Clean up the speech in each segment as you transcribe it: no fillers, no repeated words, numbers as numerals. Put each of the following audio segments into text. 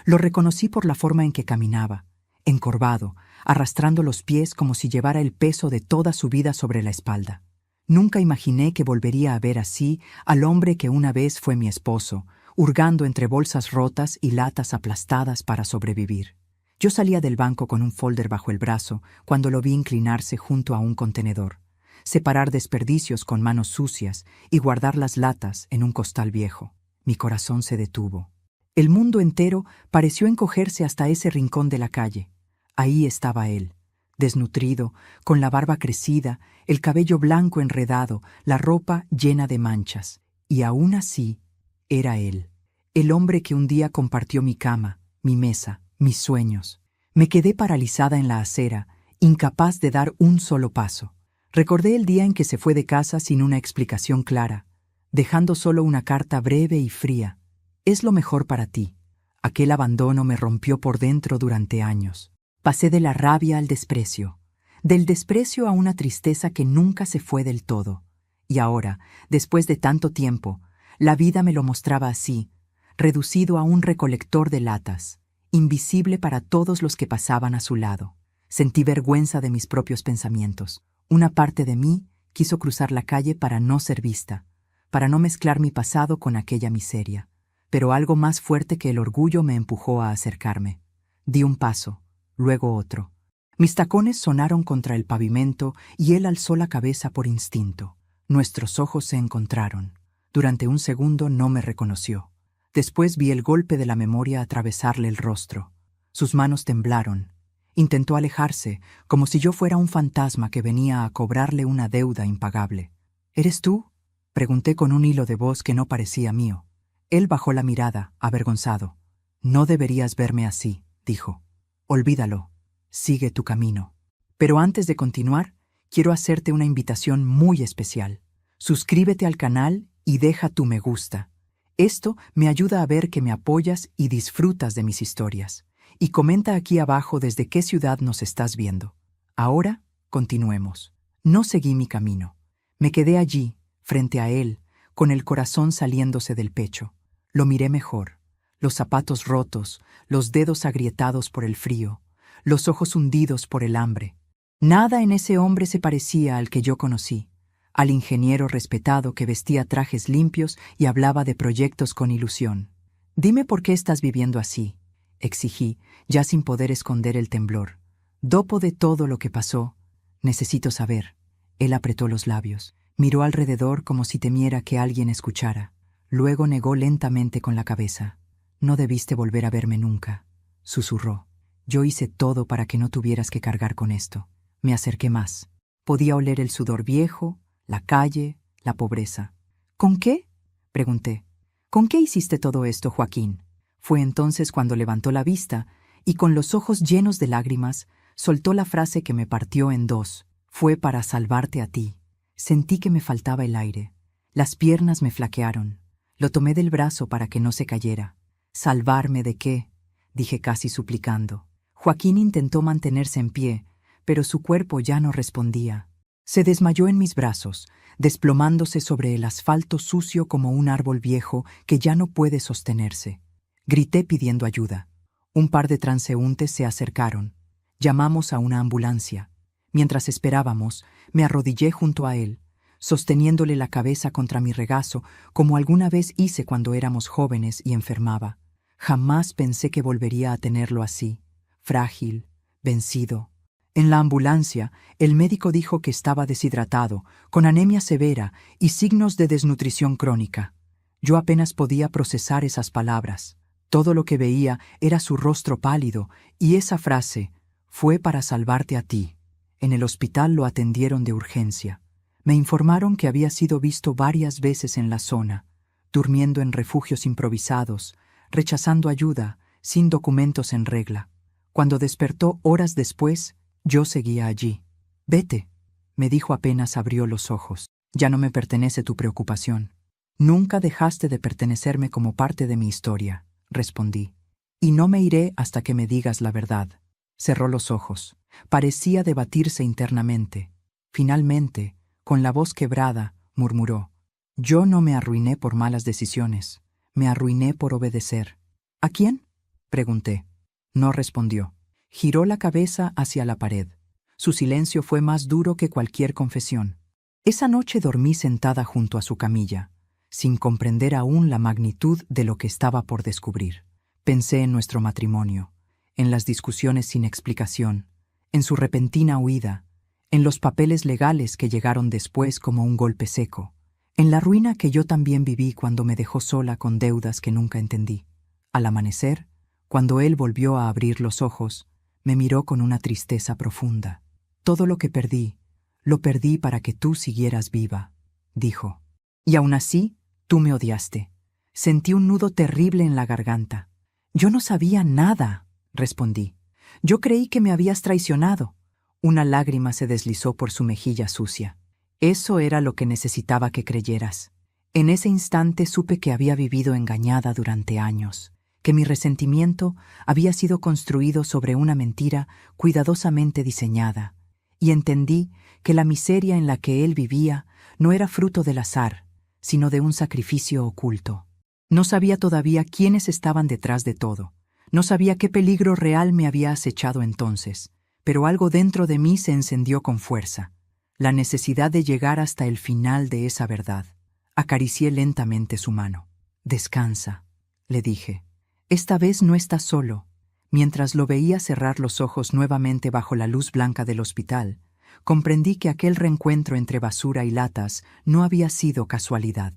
Lo reconocí por la forma en que caminaba, encorvado, arrastrando los pies como si llevara el peso de toda su vida sobre la espalda. Nunca imaginé que volvería a ver así al hombre que una vez fue mi esposo, hurgando entre bolsas rotas y latas aplastadas para sobrevivir. Yo salía del banco con un folder bajo el brazo cuando lo vi inclinarse junto a un contenedor, separar desperdicios con manos sucias y guardar las latas en un costal viejo. Mi corazón se detuvo. El mundo entero pareció encogerse hasta ese rincón de la calle. Ahí estaba él, desnutrido, con la barba crecida, el cabello blanco enredado, la ropa llena de manchas. Y aún así, era él, el hombre que un día compartió mi cama, mi mesa, mis sueños. Me quedé paralizada en la acera, incapaz de dar un solo paso. Recordé el día en que se fue de casa sin una explicación clara, dejando solo una carta breve y fría. Es lo mejor para ti. Aquel abandono me rompió por dentro durante años. Pasé de la rabia al desprecio, del desprecio a una tristeza que nunca se fue del todo. Y ahora, después de tanto tiempo, la vida me lo mostraba así, reducido a un recolector de latas, invisible para todos los que pasaban a su lado. Sentí vergüenza de mis propios pensamientos. Una parte de mí quiso cruzar la calle para no ser vista, para no mezclar mi pasado con aquella miseria. Pero algo más fuerte que el orgullo me empujó a acercarme. Di un paso, luego otro. Mis tacones sonaron contra el pavimento y él alzó la cabeza por instinto. Nuestros ojos se encontraron. Durante un segundo no me reconoció. Después vi el golpe de la memoria atravesarle el rostro. Sus manos temblaron. Intentó alejarse, como si yo fuera un fantasma que venía a cobrarle una deuda impagable. ¿Eres tú?, pregunté con un hilo de voz que no parecía mío. Él bajó la mirada, avergonzado. No deberías verme así, dijo. Olvídalo. Sigue tu camino. Pero antes de continuar, quiero hacerte una invitación muy especial. Suscríbete al canal y deja tu me gusta. Esto me ayuda a ver que me apoyas y disfrutas de mis historias. Y comenta aquí abajo desde qué ciudad nos estás viendo. Ahora, continuemos. No seguí mi camino. Me quedé allí, frente a él, con el corazón saliéndose del pecho. Lo miré mejor. Los zapatos rotos, los dedos agrietados por el frío, los ojos hundidos por el hambre. Nada en ese hombre se parecía al que yo conocí, al ingeniero respetado que vestía trajes limpios y hablaba de proyectos con ilusión. Dime por qué estás viviendo así, exigí, ya sin poder esconder el temblor. Dopo de todo lo que pasó, necesito saber. Él apretó los labios, miró alrededor como si temiera que alguien escuchara. Luego negó lentamente con la cabeza. No debiste volver a verme nunca, susurró. Yo hice todo para que no tuvieras que cargar con esto. Me acerqué más. Podía oler el sudor viejo, la calle, la pobreza. ¿Con qué?, pregunté. ¿Con qué hiciste todo esto, Joaquín? Fue entonces cuando levantó la vista y con los ojos llenos de lágrimas soltó la frase que me partió en dos. Fue para salvarte a ti. Sentí que me faltaba el aire. Las piernas me flaquearon. Lo tomé del brazo para que no se cayera. ¿Salvarme de qué?, dije casi suplicando. Joaquín intentó mantenerse en pie, pero su cuerpo ya no respondía. Se desmayó en mis brazos, desplomándose sobre el asfalto sucio como un árbol viejo que ya no puede sostenerse. Grité pidiendo ayuda. Un par de transeúntes se acercaron. Llamamos a una ambulancia. Mientras esperábamos, me arrodillé junto a él, sosteniéndole la cabeza contra mi regazo, como alguna vez hice cuando éramos jóvenes y enfermaba. Jamás pensé que volvería a tenerlo así, frágil, vencido. En la ambulancia, el médico dijo que estaba deshidratado, con anemia severa y signos de desnutrición crónica. Yo apenas podía procesar esas palabras. Todo lo que veía era su rostro pálido y esa frase, fue para salvarte a ti. En el hospital lo atendieron de urgencia. Me informaron que había sido visto varias veces en la zona, durmiendo en refugios improvisados, rechazando ayuda, sin documentos en regla. Cuando despertó horas después, yo seguía allí. Vete, me dijo apenas abrió los ojos. Ya no me pertenece tu preocupación. Nunca dejaste de pertenecerme como parte de mi historia, respondí. Y no me iré hasta que me digas la verdad. Cerró los ojos. Parecía debatirse internamente. Finalmente, con la voz quebrada, murmuró. Yo no me arruiné por malas decisiones. Me arruiné por obedecer. ¿A quién?, Pregunté. No respondió. Giró la cabeza hacia la pared. Su silencio fue más duro que cualquier confesión. Esa noche dormí sentada junto a su camilla, sin comprender aún la magnitud de lo que estaba por descubrir. Pensé en nuestro matrimonio, en las discusiones sin explicación, en su repentina huida, en los papeles legales que llegaron después como un golpe seco, en la ruina que yo también viví cuando me dejó sola con deudas que nunca entendí. Al amanecer, cuando él volvió a abrir los ojos, me miró con una tristeza profunda. Todo lo que perdí, lo perdí para que tú siguieras viva, dijo. Y aún así, tú me odiaste. Sentí un nudo terrible en la garganta. Yo no sabía nada, respondí. Yo creí que me habías traicionado. Una lágrima se deslizó por su mejilla sucia. Eso era lo que necesitaba que creyeras. En ese instante supe que había vivido engañada durante años, que mi resentimiento había sido construido sobre una mentira cuidadosamente diseñada, y entendí que la miseria en la que él vivía no era fruto del azar, sino de un sacrificio oculto. No sabía todavía quiénes estaban detrás de todo. No sabía qué peligro real me había acechado entonces, pero algo dentro de mí se encendió con fuerza. La necesidad de llegar hasta el final de esa verdad. Acaricié lentamente su mano. Descansa, le dije. Esta vez no estás solo. Mientras lo veía cerrar los ojos nuevamente bajo la luz blanca del hospital, comprendí que aquel reencuentro entre basura y latas no había sido casualidad.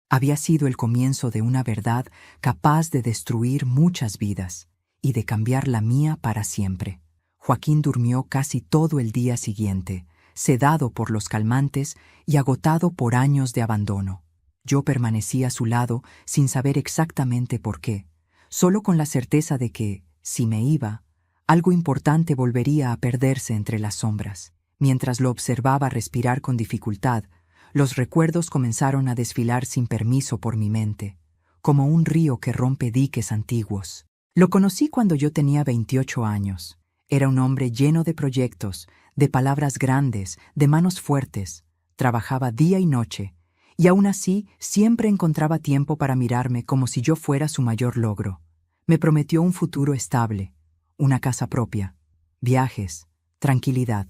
Había sido el comienzo de una verdad capaz de destruir muchas vidas y de cambiar la mía para siempre. Joaquín durmió casi todo el día siguiente, sedado por los calmantes y agotado por años de abandono. Yo permanecí a su lado sin saber exactamente por qué, solo con la certeza de que, si me iba, algo importante volvería a perderse entre las sombras. Mientras lo observaba respirar con dificultad, los recuerdos comenzaron a desfilar sin permiso por mi mente, como un río que rompe diques antiguos. Lo conocí cuando yo tenía 28 años. Era un hombre lleno de proyectos, de palabras grandes, de manos fuertes. Trabajaba día y noche, y aún así siempre encontraba tiempo para mirarme como si yo fuera su mayor logro. Me prometió un futuro estable, una casa propia, viajes, tranquilidad,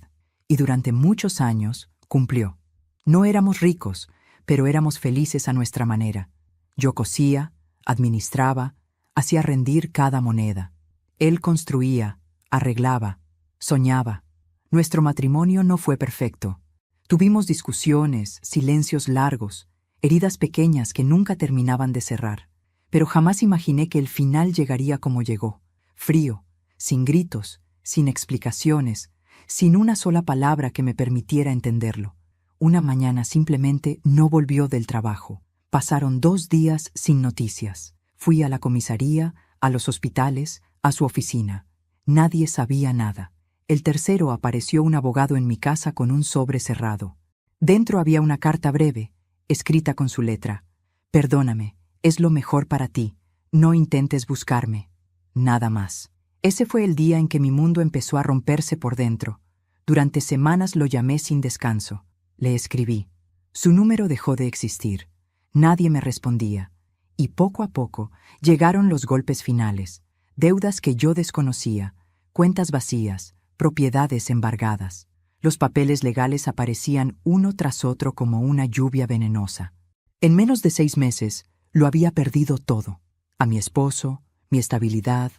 y durante muchos años cumplió. No éramos ricos, pero éramos felices a nuestra manera. Yo cosía, administraba, hacía rendir cada moneda. Él construía, arreglaba, soñaba. Nuestro matrimonio no fue perfecto. Tuvimos discusiones, silencios largos, heridas pequeñas que nunca terminaban de cerrar. Pero jamás imaginé que el final llegaría como llegó, frío, sin gritos, sin explicaciones, sin una sola palabra que me permitiera entenderlo. Una mañana simplemente no volvió del trabajo. Pasaron 2 días sin noticias. Fui a la comisaría, a los hospitales, a su oficina. Nadie sabía nada. El tercero apareció un abogado en mi casa con un sobre cerrado. Dentro había una carta breve, escrita con su letra. Perdóname, es lo mejor para ti. No intentes buscarme. Nada más. Ese fue el día en que mi mundo empezó a romperse por dentro. Durante semanas lo llamé sin descanso. Le escribí. Su número dejó de existir. Nadie me respondía. Y poco a poco llegaron los golpes finales. Deudas que yo desconocía, cuentas vacías, propiedades embargadas. Los papeles legales aparecían uno tras otro como una lluvia venenosa. En menos de 6 meses, lo había perdido todo. A mi esposo, mi estabilidad,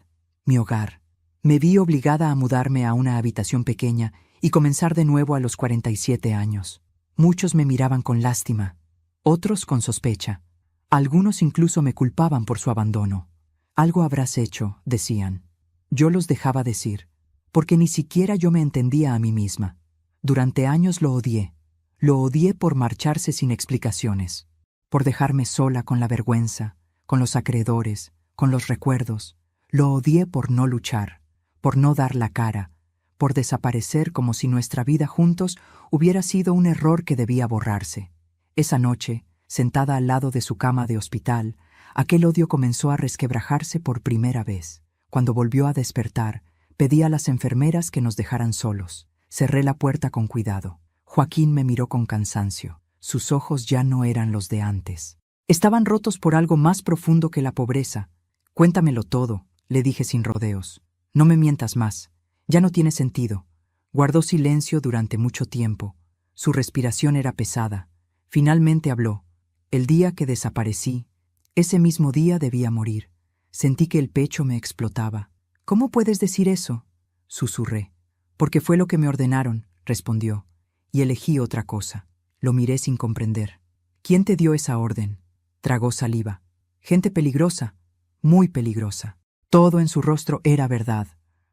mi hogar. Me vi obligada a mudarme a una habitación pequeña y comenzar de nuevo a los 47 años. Muchos me miraban con lástima, otros con sospecha. Algunos incluso me culpaban por su abandono. Algo habrás hecho, decían. Yo los dejaba decir, porque ni siquiera yo me entendía a mí misma. Durante años lo odié. Lo odié por marcharse sin explicaciones, por dejarme sola con la vergüenza, con los acreedores, con los recuerdos. Lo odié por no luchar, por no dar la cara, por desaparecer como si nuestra vida juntos hubiera sido un error que debía borrarse. Esa noche, sentada al lado de su cama de hospital, aquel odio comenzó a resquebrajarse por primera vez. Cuando volvió a despertar, pedí a las enfermeras que nos dejaran solos. Cerré la puerta con cuidado. Joaquín me miró con cansancio. Sus ojos ya no eran los de antes. Estaban rotos por algo más profundo que la pobreza. Cuéntamelo todo, le dije sin rodeos. No me mientas más. Ya no tiene sentido. Guardó silencio durante mucho tiempo. Su respiración era pesada. Finalmente habló. El día que desaparecí, ese mismo día debía morir. Sentí que el pecho me explotaba. ¿Cómo puedes decir eso?, susurré. Porque fue lo que me ordenaron, respondió. Y elegí otra cosa. Lo miré sin comprender. ¿Quién te dio esa orden? Tragó saliva. Gente peligrosa, muy peligrosa. Todo en su rostro era verdad.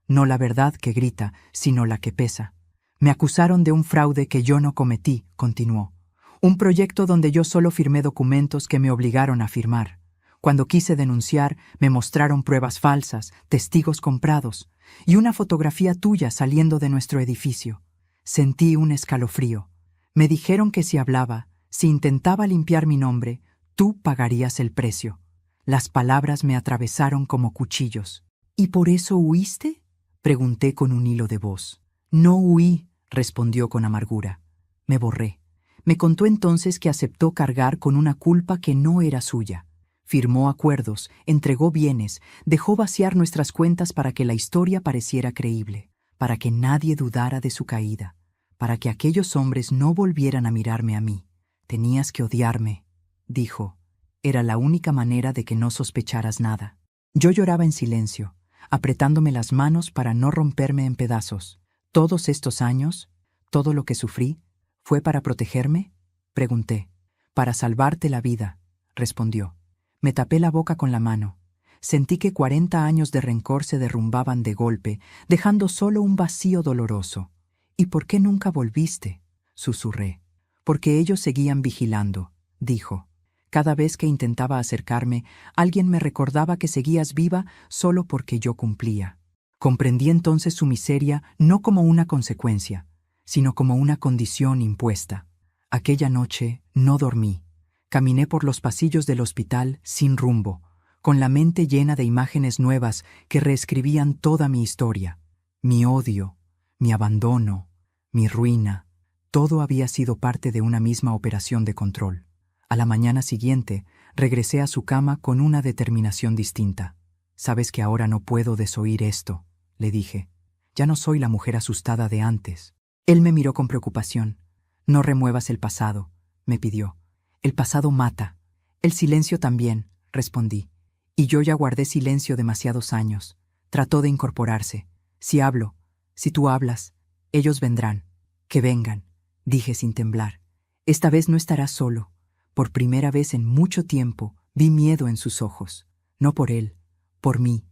No la verdad que grita, sino la que pesa. Me acusaron de un fraude que yo no cometí, continuó. Un proyecto donde yo solo firmé documentos que me obligaron a firmar. Cuando quise denunciar, me mostraron pruebas falsas, testigos comprados, y una fotografía tuya saliendo de nuestro edificio. Sentí un escalofrío. Me dijeron que si hablaba, si intentaba limpiar mi nombre, tú pagarías el precio. Las palabras me atravesaron como cuchillos. ¿Y por eso huiste?, pregunté con un hilo de voz. No huí, respondió con amargura. Me borré. Me contó entonces que aceptó cargar con una culpa que no era suya. Firmó acuerdos, entregó bienes, dejó vaciar nuestras cuentas para que la historia pareciera creíble, para que nadie dudara de su caída, para que aquellos hombres no volvieran a mirarme a mí. Tenías que odiarme, dijo. Era la única manera de que no sospecharas nada. Yo lloraba en silencio, apretándome las manos para no romperme en pedazos. ¿Todos estos años, todo lo que sufrí, fue para protegerme?, pregunté. Para salvarte la vida, respondió. Me tapé la boca con la mano. Sentí que 40 años de rencor se derrumbaban de golpe, dejando solo un vacío doloroso. ¿Y por qué nunca volviste?, susurré. Porque ellos seguían vigilando, dijo. Cada vez que intentaba acercarme, alguien me recordaba que seguías viva solo porque yo cumplía. Comprendí entonces su miseria no como una consecuencia, sino como una condición impuesta. Aquella noche no dormí. Caminé por los pasillos del hospital sin rumbo, con la mente llena de imágenes nuevas que reescribían toda mi historia. Mi odio, mi abandono, mi ruina, todo había sido parte de una misma operación de control. A la mañana siguiente, regresé a su cama con una determinación distinta. «Sabes que ahora no puedo desoír esto», le dije. «Ya no soy la mujer asustada de antes». Él me miró con preocupación. «No remuevas el pasado», me pidió. «El pasado mata». «El silencio también», respondí. «Y yo ya guardé silencio demasiados años». Trató de incorporarse. «Si hablo, si tú hablas, ellos vendrán». «Que vengan», dije sin temblar. «Esta vez no estarás solo». Por primera vez en mucho tiempo vi miedo en sus ojos. No por él, por mí.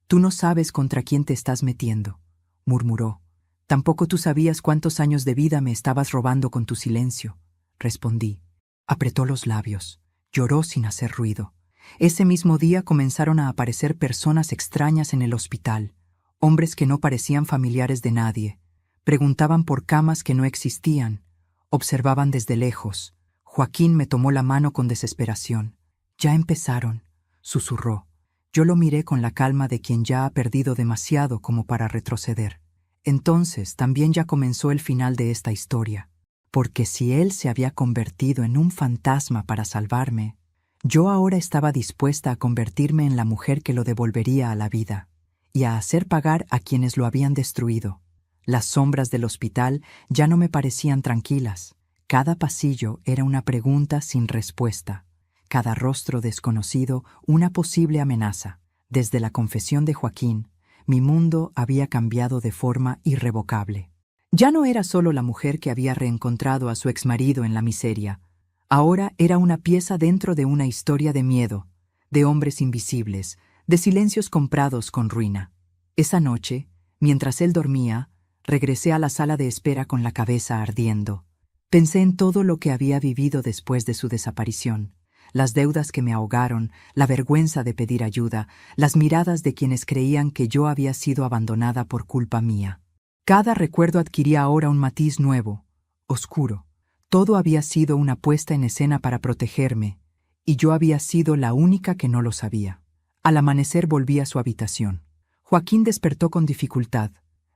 «Tú no sabes contra quién te estás metiendo», murmuró. «Tampoco tú sabías cuántos años de vida me estabas robando con tu silencio», respondí. Apretó los labios. Lloró sin hacer ruido. Ese mismo día comenzaron a aparecer personas extrañas en el hospital, hombres que no parecían familiares de nadie. Preguntaban por camas que no existían. Observaban desde lejos. Joaquín me tomó la mano con desesperación. «Ya empezaron», susurró. Yo lo miré con la calma de quien ya ha perdido demasiado como para retroceder. Entonces también ya comenzó el final de esta historia, porque si él se había convertido en un fantasma para salvarme, yo ahora estaba dispuesta a convertirme en la mujer que lo devolvería a la vida y a hacer pagar a quienes lo habían destruido. Las sombras del hospital ya no me parecían tranquilas. Cada pasillo era una pregunta sin respuesta. Cada rostro desconocido una posible amenaza. Desde la confesión de Joaquín, mi mundo había cambiado de forma irrevocable. Ya no era solo la mujer que había reencontrado a su exmarido en la miseria. Ahora era una pieza dentro de una historia de miedo, de hombres invisibles, de silencios comprados con ruina. Esa noche, mientras él dormía, regresé a la sala de espera con la cabeza ardiendo. Pensé en todo lo que había vivido después de su desaparición, las deudas que me ahogaron, la vergüenza de pedir ayuda, las miradas de quienes creían que yo había sido abandonada por culpa mía. Cada recuerdo adquiría ahora un matiz nuevo, oscuro. Todo había sido una puesta en escena para protegerme, y yo había sido la única que no lo sabía. Al amanecer volví a su habitación. Joaquín despertó con dificultad.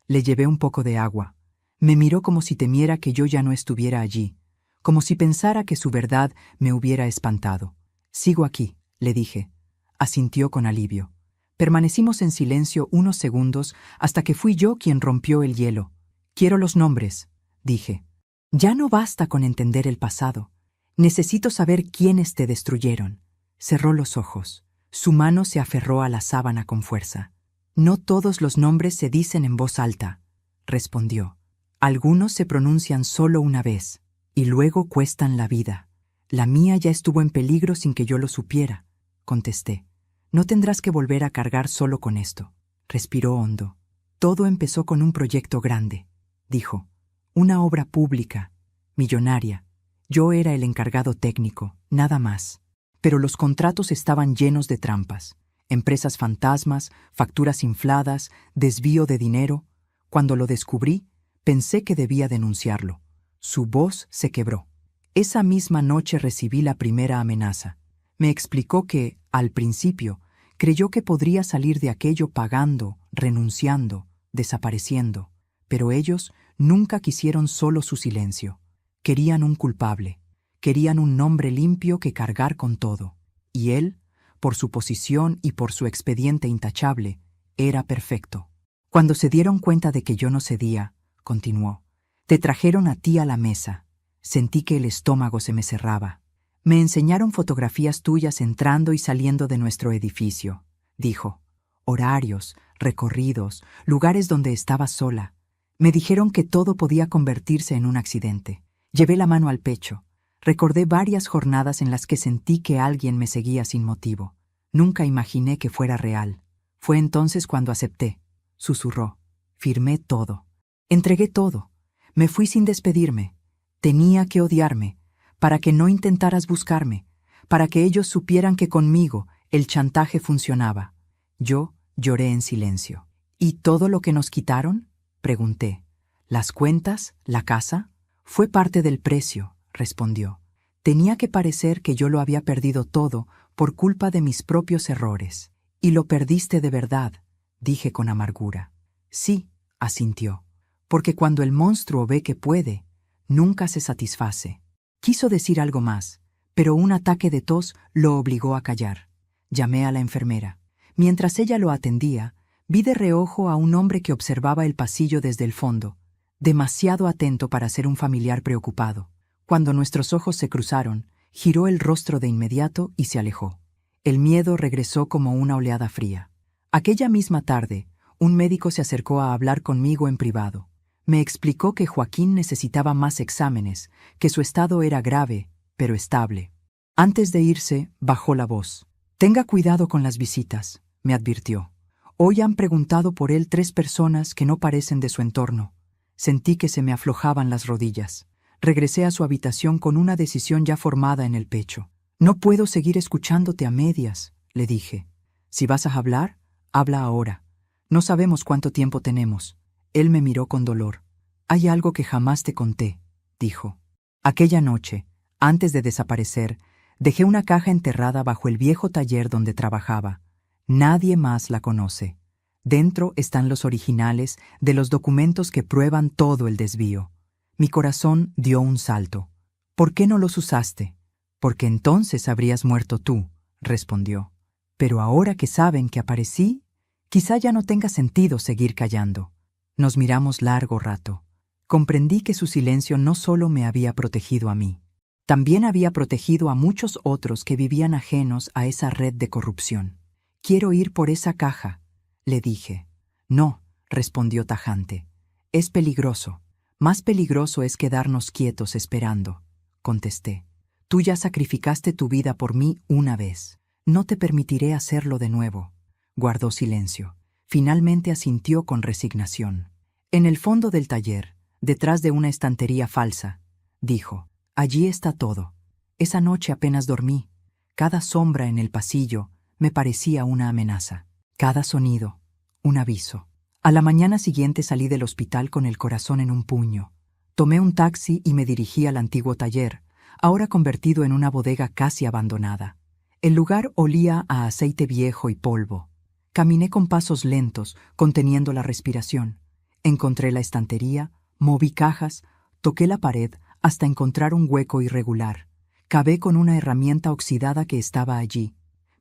Le llevé un poco de agua. Me miró como si temiera que yo ya no estuviera allí, como si pensara que su verdad me hubiera espantado. «Sigo aquí», le dije. Asintió con alivio. Permanecimos en silencio unos segundos hasta que fui yo quien rompió el hielo. «Quiero los nombres», dije. «Ya no basta con entender el pasado. Necesito saber quiénes te destruyeron». Cerró los ojos. Su mano se aferró a la sábana con fuerza. «No todos los nombres se dicen en voz alta», respondió. «Algunos se pronuncian solo una vez, y luego cuestan la vida. La mía ya estuvo en peligro sin que yo lo supiera», contesté. «No tendrás que volver a cargar solo con esto». Respiró hondo. «Todo empezó con un proyecto grande», dijo. «Una obra pública, millonaria. Yo era el encargado técnico, nada más. Pero los contratos estaban llenos de trampas. Empresas fantasmas, facturas infladas, desvío de dinero. Cuando lo descubrí, pensé que debía denunciarlo. Su voz se quebró. Esa misma noche recibí la primera amenaza. Me explicó que, al principio, creyó que podría salir de aquello pagando, renunciando, desapareciendo. Pero ellos nunca quisieron solo su silencio. Querían un culpable. Querían un nombre limpio que cargar con todo. Y él, por su posición y por su expediente intachable, era perfecto. Cuando se dieron cuenta de que yo no cedía, continuó, te trajeron a ti a la mesa. Sentí que el estómago se me cerraba. Me enseñaron fotografías tuyas entrando y saliendo de nuestro edificio, dijo. Horarios, recorridos, lugares donde estabas sola. Me dijeron que todo podía convertirse en un accidente. Llevé la mano al pecho. Recordé varias jornadas en las que sentí que alguien me seguía sin motivo. Nunca imaginé que fuera real. Fue entonces cuando acepté. Susurró. Firmé todo. Entregué todo. Me fui sin despedirme. Tenía que odiarme, para que no intentaras buscarme, para que ellos supieran que conmigo el chantaje funcionaba. Yo lloré en silencio. ¿Y todo lo que nos quitaron? Pregunté. ¿Las cuentas? ¿La casa? Fue parte del precio, respondió. Tenía que parecer que yo lo había perdido todo por culpa de mis propios errores. Y lo perdiste de verdad, dije con amargura. Sí, asintió, porque cuando el monstruo ve que puede, nunca se satisface. Quiso decir algo más, pero un ataque de tos lo obligó a callar. Llamé a la enfermera. Mientras ella lo atendía, vi de reojo a un hombre que observaba el pasillo desde el fondo, demasiado atento para ser un familiar preocupado. Cuando nuestros ojos se cruzaron, giró el rostro de inmediato y se alejó. El miedo regresó como una oleada fría. Aquella misma tarde, un médico se acercó a hablar conmigo en privado. Me explicó que Joaquín necesitaba más exámenes, que su estado era grave, pero estable. Antes de irse, bajó la voz. «Tenga cuidado con las visitas», me advirtió. «Hoy han preguntado por él 3 personas que no parecen de su entorno». Sentí que se me aflojaban las rodillas. Regresé a su habitación con una decisión ya formada en el pecho. «No puedo seguir escuchándote a medias», le dije. «Si vas a hablar, habla ahora. No sabemos cuánto tiempo tenemos». Él me miró con dolor. «Hay algo que jamás te conté», dijo. Aquella noche, antes de desaparecer, dejé una caja enterrada bajo el viejo taller donde trabajaba. Nadie más la conoce. Dentro están los originales de los documentos que prueban todo el desvío. Mi corazón dio un salto. «¿Por qué no los usaste?» «Porque entonces habrías muerto tú», respondió. «Pero ahora que saben que aparecí, quizá ya no tenga sentido seguir callando». Nos miramos largo rato. Comprendí que su silencio no solo me había protegido a mí, también había protegido a muchos otros que vivían ajenos a esa red de corrupción. «Quiero ir por esa caja», le dije. «No», respondió tajante. «Es peligroso. Más peligroso es quedarnos quietos esperando», contesté. «Tú ya sacrificaste tu vida por mí una vez. No te permitiré hacerlo de nuevo». Guardó silencio. Finalmente asintió con resignación. «En el fondo del taller, detrás de una estantería falsa», dijo. «Allí está todo. Esa noche apenas dormí. Cada sombra en el pasillo me parecía una amenaza. Cada sonido, un aviso. A la mañana siguiente salí del hospital con el corazón en un puño. Tomé un taxi y me dirigí al antiguo taller, ahora convertido en una bodega casi abandonada. El lugar olía a aceite viejo y polvo. Caminé con pasos lentos, conteniendo la respiración. Encontré la estantería, moví cajas, toqué la pared hasta encontrar un hueco irregular. Cavé con una herramienta oxidada que estaba allí.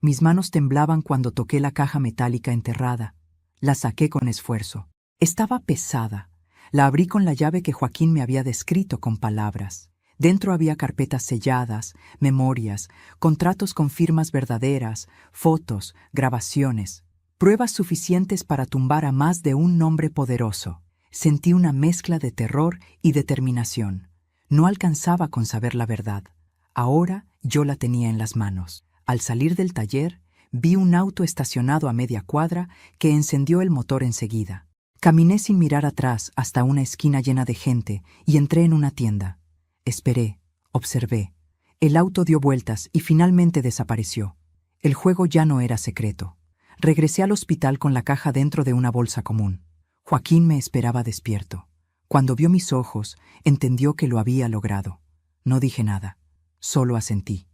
Mis manos temblaban cuando toqué la caja metálica enterrada. La saqué con esfuerzo. Estaba pesada. La abrí con la llave que Joaquín me había descrito con palabras. Dentro había carpetas selladas, memorias, contratos con firmas verdaderas, fotos, grabaciones, pruebas suficientes para tumbar a más de un nombre poderoso. Sentí una mezcla de terror y determinación. No alcanzaba con saber la verdad. Ahora yo la tenía en las manos. Al salir del taller, vi un auto estacionado a media cuadra que encendió el motor enseguida. Caminé sin mirar atrás hasta una esquina llena de gente y entré en una tienda. Esperé, observé. El auto dio vueltas y finalmente desapareció. El juego ya no era secreto. Regresé al hospital con la caja dentro de una bolsa común. Joaquín me esperaba despierto. Cuando vio mis ojos, entendió que lo había logrado. No dije nada, solo asentí.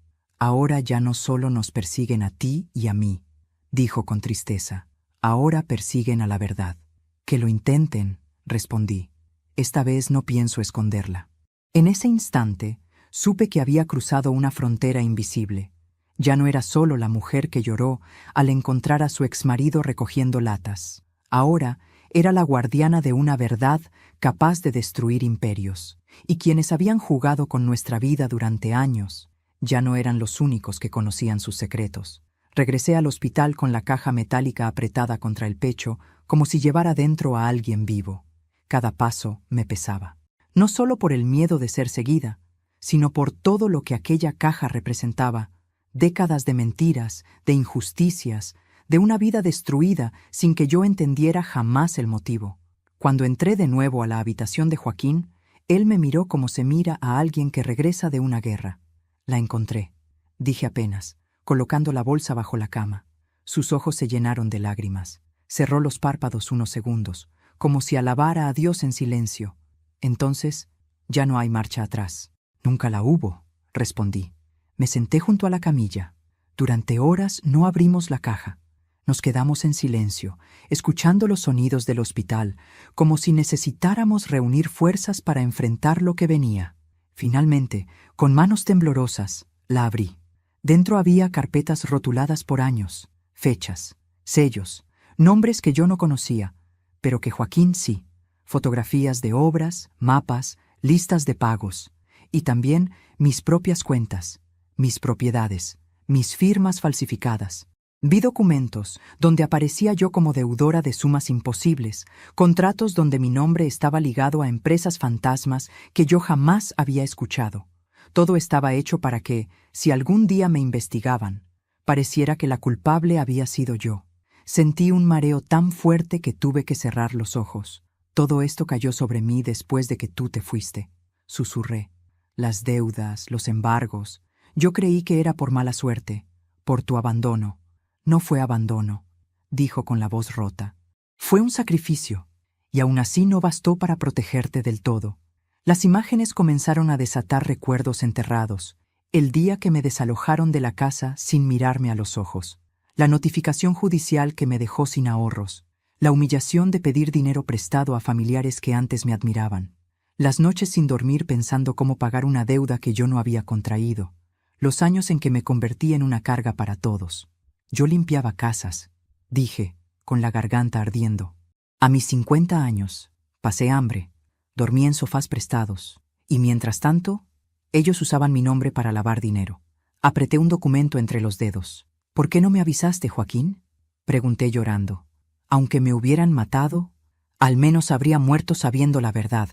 Ahora ya no solo nos persiguen a ti y a mí, dijo con tristeza. Ahora persiguen a la verdad. Que lo intenten, respondí. Esta vez no pienso esconderla. En ese instante, supe que había cruzado una frontera invisible. Ya no era solo la mujer que lloró al encontrar a su exmarido recogiendo latas. Ahora era la guardiana de una verdad capaz de destruir imperios. Y quienes habían jugado con nuestra vida durante años ya no eran los únicos que conocían sus secretos. Regresé al hospital con la caja metálica apretada contra el pecho, como si llevara dentro a alguien vivo. Cada paso me pesaba. No solo por el miedo de ser seguida, sino por todo lo que aquella caja representaba. Décadas de mentiras, de injusticias, de una vida destruida sin que yo entendiera jamás el motivo. Cuando entré de nuevo a la habitación de Joaquín, él me miró como se mira a alguien que regresa de una guerra. La encontré, dije apenas, colocando la bolsa bajo la cama. Sus ojos se llenaron de lágrimas. Cerró los párpados unos segundos, como si alabara a Dios en silencio. Entonces, ya no hay marcha atrás. Nunca la hubo, respondí. Me senté junto a la camilla. Durante horas no abrimos la caja. Nos quedamos en silencio, escuchando los sonidos del hospital, como si necesitáramos reunir fuerzas para enfrentar lo que venía. Finalmente, con manos temblorosas, la abrí. Dentro había carpetas rotuladas por años, fechas, sellos, nombres que yo no conocía, pero que Joaquín sí. Fotografías de obras, mapas, listas de pagos, y también mis propias cuentas, mis propiedades, mis firmas falsificadas. Vi documentos donde aparecía yo como deudora de sumas imposibles, contratos donde mi nombre estaba ligado a empresas fantasmas que yo jamás había escuchado. Todo estaba hecho para que, si algún día me investigaban, pareciera que la culpable había sido yo. Sentí un mareo tan fuerte que tuve que cerrar los ojos. Todo esto cayó sobre mí después de que tú te fuiste, susurré. Las deudas, los embargos. Yo creí que era por mala suerte, por tu abandono. No fue abandono, dijo con la voz rota. Fue un sacrificio, y aún así no bastó para protegerte del todo. Las imágenes comenzaron a desatar recuerdos enterrados. El día que me desalojaron de la casa sin mirarme a los ojos. La notificación judicial que me dejó sin ahorros. La humillación de pedir dinero prestado a familiares que antes me admiraban. Las noches sin dormir pensando cómo pagar una deuda que yo no había contraído. Los años en que me convertí en una carga para todos. Yo limpiaba casas, dije, con la garganta ardiendo. A mis 50 años, pasé hambre, dormí en sofás prestados, y mientras tanto, ellos usaban mi nombre para lavar dinero. Apreté un documento entre los dedos. ¿Por qué no me avisaste, Joaquín?, pregunté llorando. Aunque me hubieran matado, al menos habría muerto sabiendo la verdad.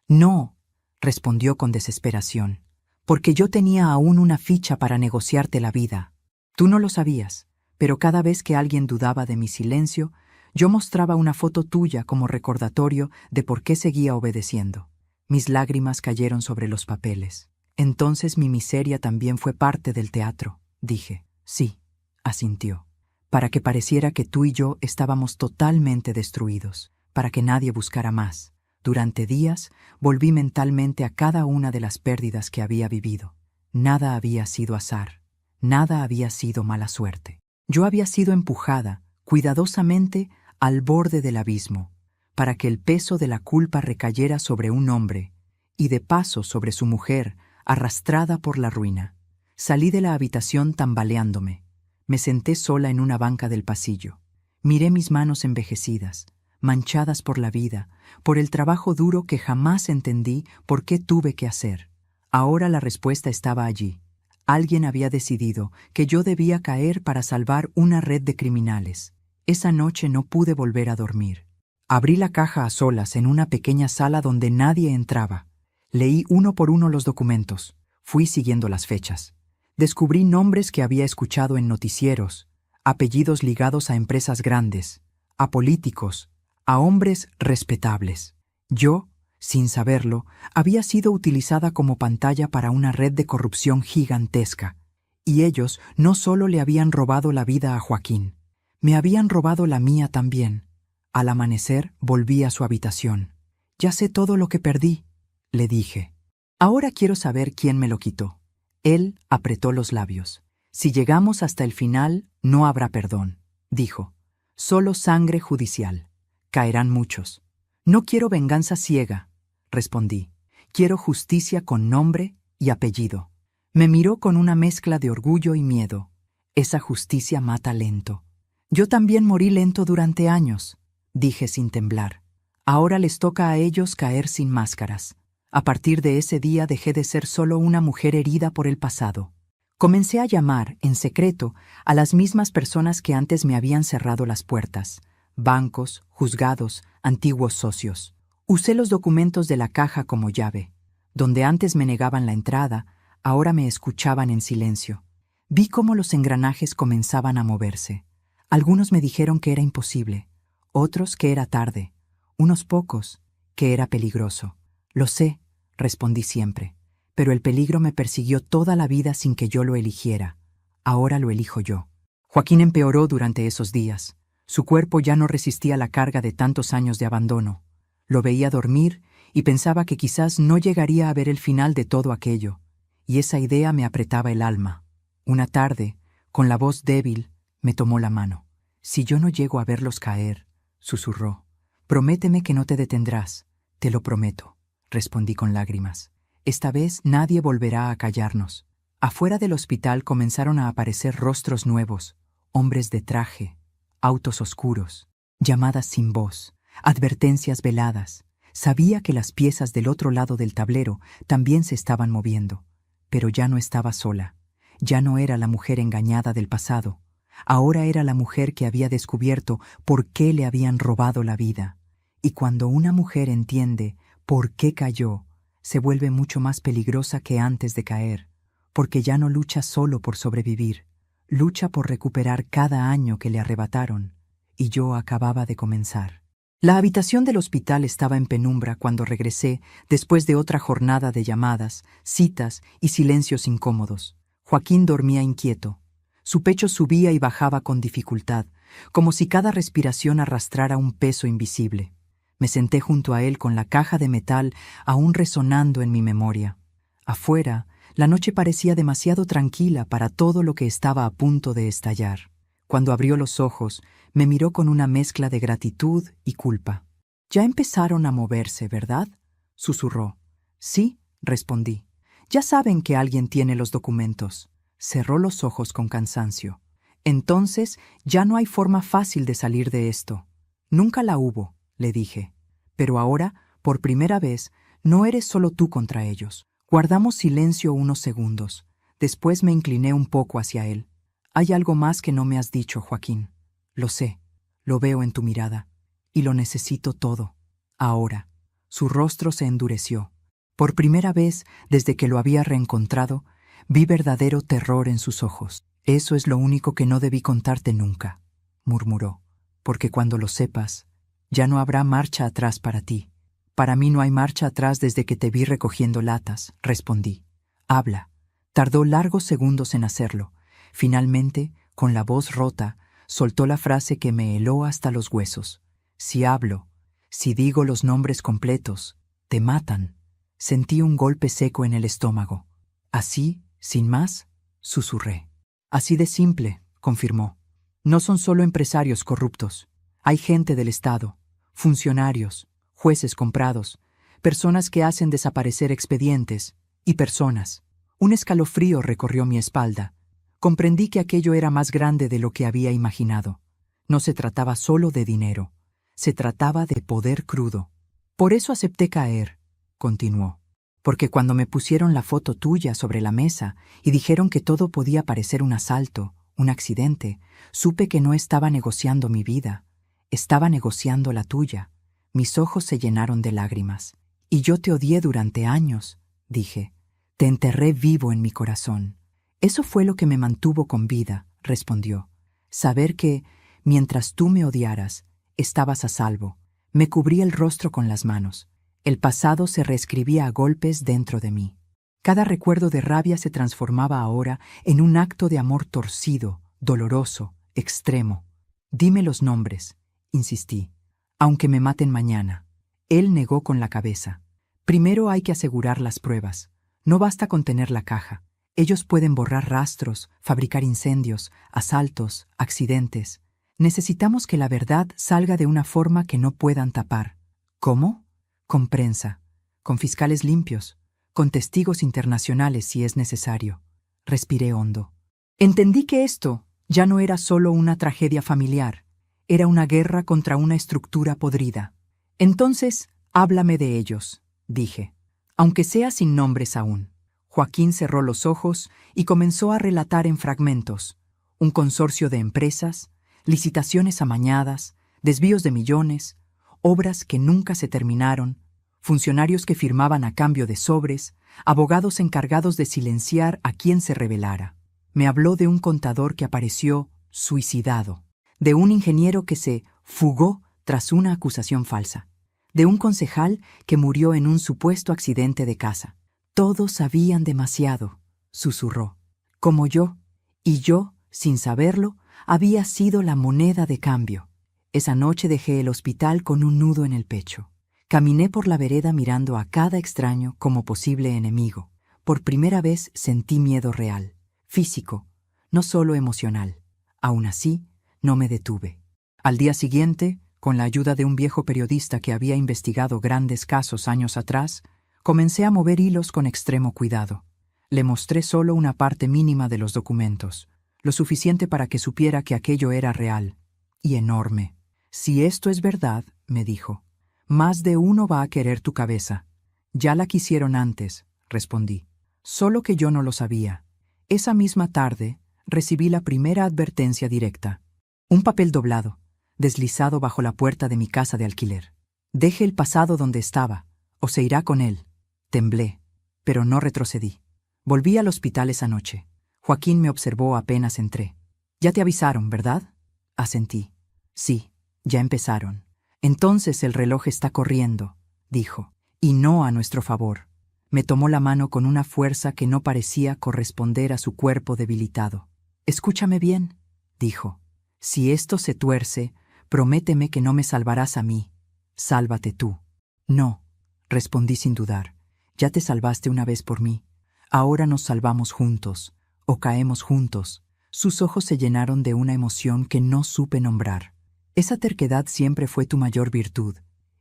No, respondió con desesperación, porque yo tenía aún una ficha para negociarte la vida. Tú no lo sabías. Pero cada vez que alguien dudaba de mi silencio, yo mostraba una foto tuya como recordatorio de por qué seguía obedeciendo. Mis lágrimas cayeron sobre los papeles. Entonces mi miseria también fue parte del teatro, dije. Sí, asintió. Para que pareciera que tú y yo estábamos totalmente destruidos, para que nadie buscara más. Durante días volví mentalmente a cada una de las pérdidas que había vivido. Nada había sido azar, nada había sido mala suerte. Yo había sido empujada, cuidadosamente, al borde del abismo, para que el peso de la culpa recayera sobre un hombre, y de paso sobre su mujer, arrastrada por la ruina. Salí de la habitación tambaleándome. Me senté sola en una banca del pasillo. Miré mis manos envejecidas, manchadas por la vida, por el trabajo duro que jamás entendí por qué tuve que hacer. Ahora la respuesta estaba allí. Alguien había decidido que yo debía caer para salvar una red de criminales. Esa noche no pude volver a dormir. Abrí la caja a solas en una pequeña sala donde nadie entraba. Leí uno por uno los documentos. Fui siguiendo las fechas. Descubrí nombres que había escuchado en noticieros, apellidos ligados a empresas grandes, a políticos, a hombres respetables. Yo, sin saberlo, había sido utilizada como pantalla para una red de corrupción gigantesca. Y ellos no solo le habían robado la vida a Joaquín, me habían robado la mía también. Al amanecer volví a su habitación. «Ya sé todo lo que perdí», le dije. «Ahora quiero saber quién me lo quitó». Él apretó los labios. «Si llegamos hasta el final, no habrá perdón», dijo. «Solo sangre judicial. Caerán muchos». «No quiero venganza ciega», respondí. «Quiero justicia con nombre y apellido». Me miró con una mezcla de orgullo y miedo. «Esa justicia mata lento». «Yo también morí lento durante años», dije sin temblar. «Ahora les toca a ellos caer sin máscaras». A partir de ese día dejé de ser solo una mujer herida por el pasado. Comencé a llamar, en secreto, a las mismas personas que antes me habían cerrado las puertas. Bancos, juzgados, antiguos socios. Usé los documentos de la caja como llave. Donde antes me negaban la entrada, ahora me escuchaban en silencio. Vi cómo los engranajes comenzaban a moverse. Algunos me dijeron que era imposible, otros que era tarde, unos pocos que era peligroso. «Lo sé», respondí siempre, «pero el peligro me persiguió toda la vida sin que yo lo eligiera. Ahora lo elijo yo». Joaquín empeoró durante esos días. Su cuerpo ya no resistía la carga de tantos años de abandono. Lo veía dormir y pensaba que quizás no llegaría a ver el final de todo aquello, y esa idea me apretaba el alma. Una tarde, con la voz débil, me tomó la mano. «Si yo no llego a verlos caer», susurró, «prométeme que no te detendrás». «Te lo prometo», respondí con lágrimas. «Esta vez nadie volverá a callarnos». Afuera del hospital comenzaron a aparecer rostros nuevos, hombres de traje, autos oscuros, llamadas sin voz, advertencias veladas. Sabía que las piezas del otro lado del tablero también se estaban moviendo, pero ya no estaba sola. Ya no era la mujer engañada del pasado. Ahora era la mujer que había descubierto por qué le habían robado la vida. Y cuando una mujer entiende por qué cayó, se vuelve mucho más peligrosa que antes de caer, porque ya no lucha solo por sobrevivir, lucha por recuperar cada año que le arrebataron, y yo acababa de comenzar. La habitación del hospital estaba en penumbra cuando regresé después de otra jornada de llamadas, citas y silencios incómodos. Joaquín dormía inquieto. Su pecho subía y bajaba con dificultad, como si cada respiración arrastrara un peso invisible. Me senté junto a él con la caja de metal aún resonando en mi memoria. Afuera, la noche parecía demasiado tranquila para todo lo que estaba a punto de estallar. Cuando abrió los ojos, me miró con una mezcla de gratitud y culpa. «Ya empezaron a moverse, ¿verdad?», susurró. «Sí», respondí. «Ya saben que alguien tiene los documentos». Cerró los ojos con cansancio. «Entonces, ya no hay forma fácil de salir de esto». «Nunca la hubo», le dije. «Pero ahora, por primera vez, no eres solo tú contra ellos». Guardamos silencio unos segundos. Después me incliné un poco hacia él. «Hay algo más que no me has dicho, Joaquín». «Lo sé, lo veo en tu mirada. Y lo necesito todo. Ahora». Su rostro se endureció. Por primera vez, desde que lo había reencontrado, vi verdadero terror en sus ojos. «Eso es lo único que no debí contarte nunca», murmuró, «porque cuando lo sepas, ya no habrá marcha atrás para ti». «Para mí no hay marcha atrás desde que te vi recogiendo latas», respondí. «Habla». Tardó largos segundos en hacerlo. Finalmente, con la voz rota, soltó la frase que me heló hasta los huesos. «Si hablo, si digo los nombres completos, te matan». Sentí un golpe seco en el estómago. «¿Así, sin más?», susurré. «Así de simple», confirmó. «No son solo empresarios corruptos. Hay gente del Estado, funcionarios, jueces comprados, personas que hacen desaparecer expedientes y personas». Un escalofrío recorrió mi espalda. Comprendí que aquello era más grande de lo que había imaginado. No se trataba solo de dinero, se trataba de poder crudo. Por eso acepté caer, continuó. Porque cuando me pusieron la foto tuya sobre la mesa y dijeron que todo podía parecer un asalto, un accidente, supe que no estaba negociando mi vida, estaba negociando la tuya. Mis ojos se llenaron de lágrimas. Y yo te odié durante años, dije. Te enterré vivo en mi corazón. Eso fue lo que me mantuvo con vida, respondió. Saber que, mientras tú me odiaras, estabas a salvo. Me cubrí el rostro con las manos. El pasado se reescribía a golpes dentro de mí. Cada recuerdo de rabia se transformaba ahora en un acto de amor torcido, doloroso, extremo. Dime los nombres, insistí, aunque me maten mañana. Él negó con la cabeza. Primero hay que asegurar las pruebas. No basta con tener la caja. Ellos pueden borrar rastros, fabricar incendios, asaltos, accidentes. Necesitamos que la verdad salga de una forma que no puedan tapar. ¿Cómo? Con prensa, con fiscales limpios, con testigos internacionales si es necesario. Respiré hondo. Entendí que esto ya no era solo una tragedia familiar, era una guerra contra una estructura podrida. Entonces, háblame de ellos, dije, aunque sea sin nombres aún. Joaquín cerró los ojos y comenzó a relatar en fragmentos. Un consorcio de empresas, licitaciones amañadas, desvíos de millones, obras que nunca se terminaron, funcionarios que firmaban a cambio de sobres, abogados encargados de silenciar a quien se rebelara. Me habló de un contador que apareció suicidado, de un ingeniero que se fugó tras una acusación falsa, de un concejal que murió en un supuesto accidente de casa. Todos sabían demasiado, susurró, como yo, y yo, sin saberlo, había sido la moneda de cambio. Esa noche dejé el hospital con un nudo en el pecho. Caminé por la vereda mirando a cada extraño como posible enemigo. Por primera vez sentí miedo real, físico, no solo emocional. Aún así, no me detuve. Al día siguiente, con la ayuda de un viejo periodista que había investigado grandes casos años atrás, comencé a mover hilos con extremo cuidado. Le mostré solo una parte mínima de los documentos, lo suficiente para que supiera que aquello era real y enorme. Si esto es verdad, me dijo, más de uno va a querer tu cabeza. Ya la quisieron antes, respondí. Solo que yo no lo sabía. Esa misma tarde, recibí la primera advertencia directa. Un papel doblado, deslizado bajo la puerta de mi casa de alquiler. Deje el pasado donde estaba, o se irá con él. Temblé, pero no retrocedí. Volví al hospital esa noche. Joaquín me observó apenas entré. «Ya te avisaron, ¿verdad?» Asentí. «Sí, ya empezaron». «Entonces el reloj está corriendo», dijo, «y no a nuestro favor». Me tomó la mano con una fuerza que no parecía corresponder a su cuerpo debilitado. «Escúchame bien», dijo. «Si esto se tuerce, prométeme que no me salvarás a mí. Sálvate tú». «No», respondí sin dudar. «Ya te salvaste una vez por mí. Ahora nos salvamos juntos, o caemos juntos». Sus ojos se llenaron de una emoción que no supe nombrar. «Esa terquedad siempre fue tu mayor virtud,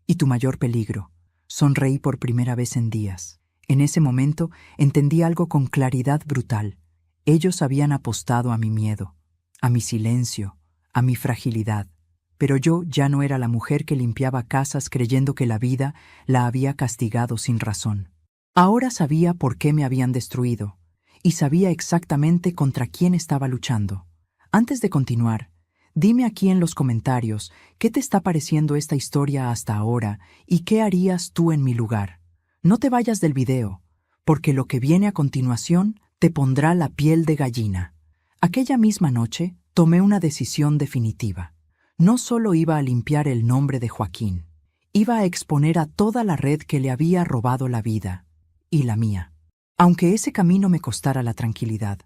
y tu mayor peligro». Sonreí por primera vez en días. En ese momento entendí algo con claridad brutal. Ellos habían apostado a mi miedo, a mi silencio, a mi fragilidad. Pero yo ya no era la mujer que limpiaba casas creyendo que la vida la había castigado sin razón. Ahora sabía por qué me habían destruido, y sabía exactamente contra quién estaba luchando. Antes de continuar, dime aquí en los comentarios qué te está pareciendo esta historia hasta ahora y qué harías tú en mi lugar. No te vayas del video, porque lo que viene a continuación te pondrá la piel de gallina. Aquella misma noche tomé una decisión definitiva. No solo iba a limpiar el nombre de Joaquín, iba a exponer a toda la red que le había robado la vida, y la mía. Aunque ese camino me costara la tranquilidad,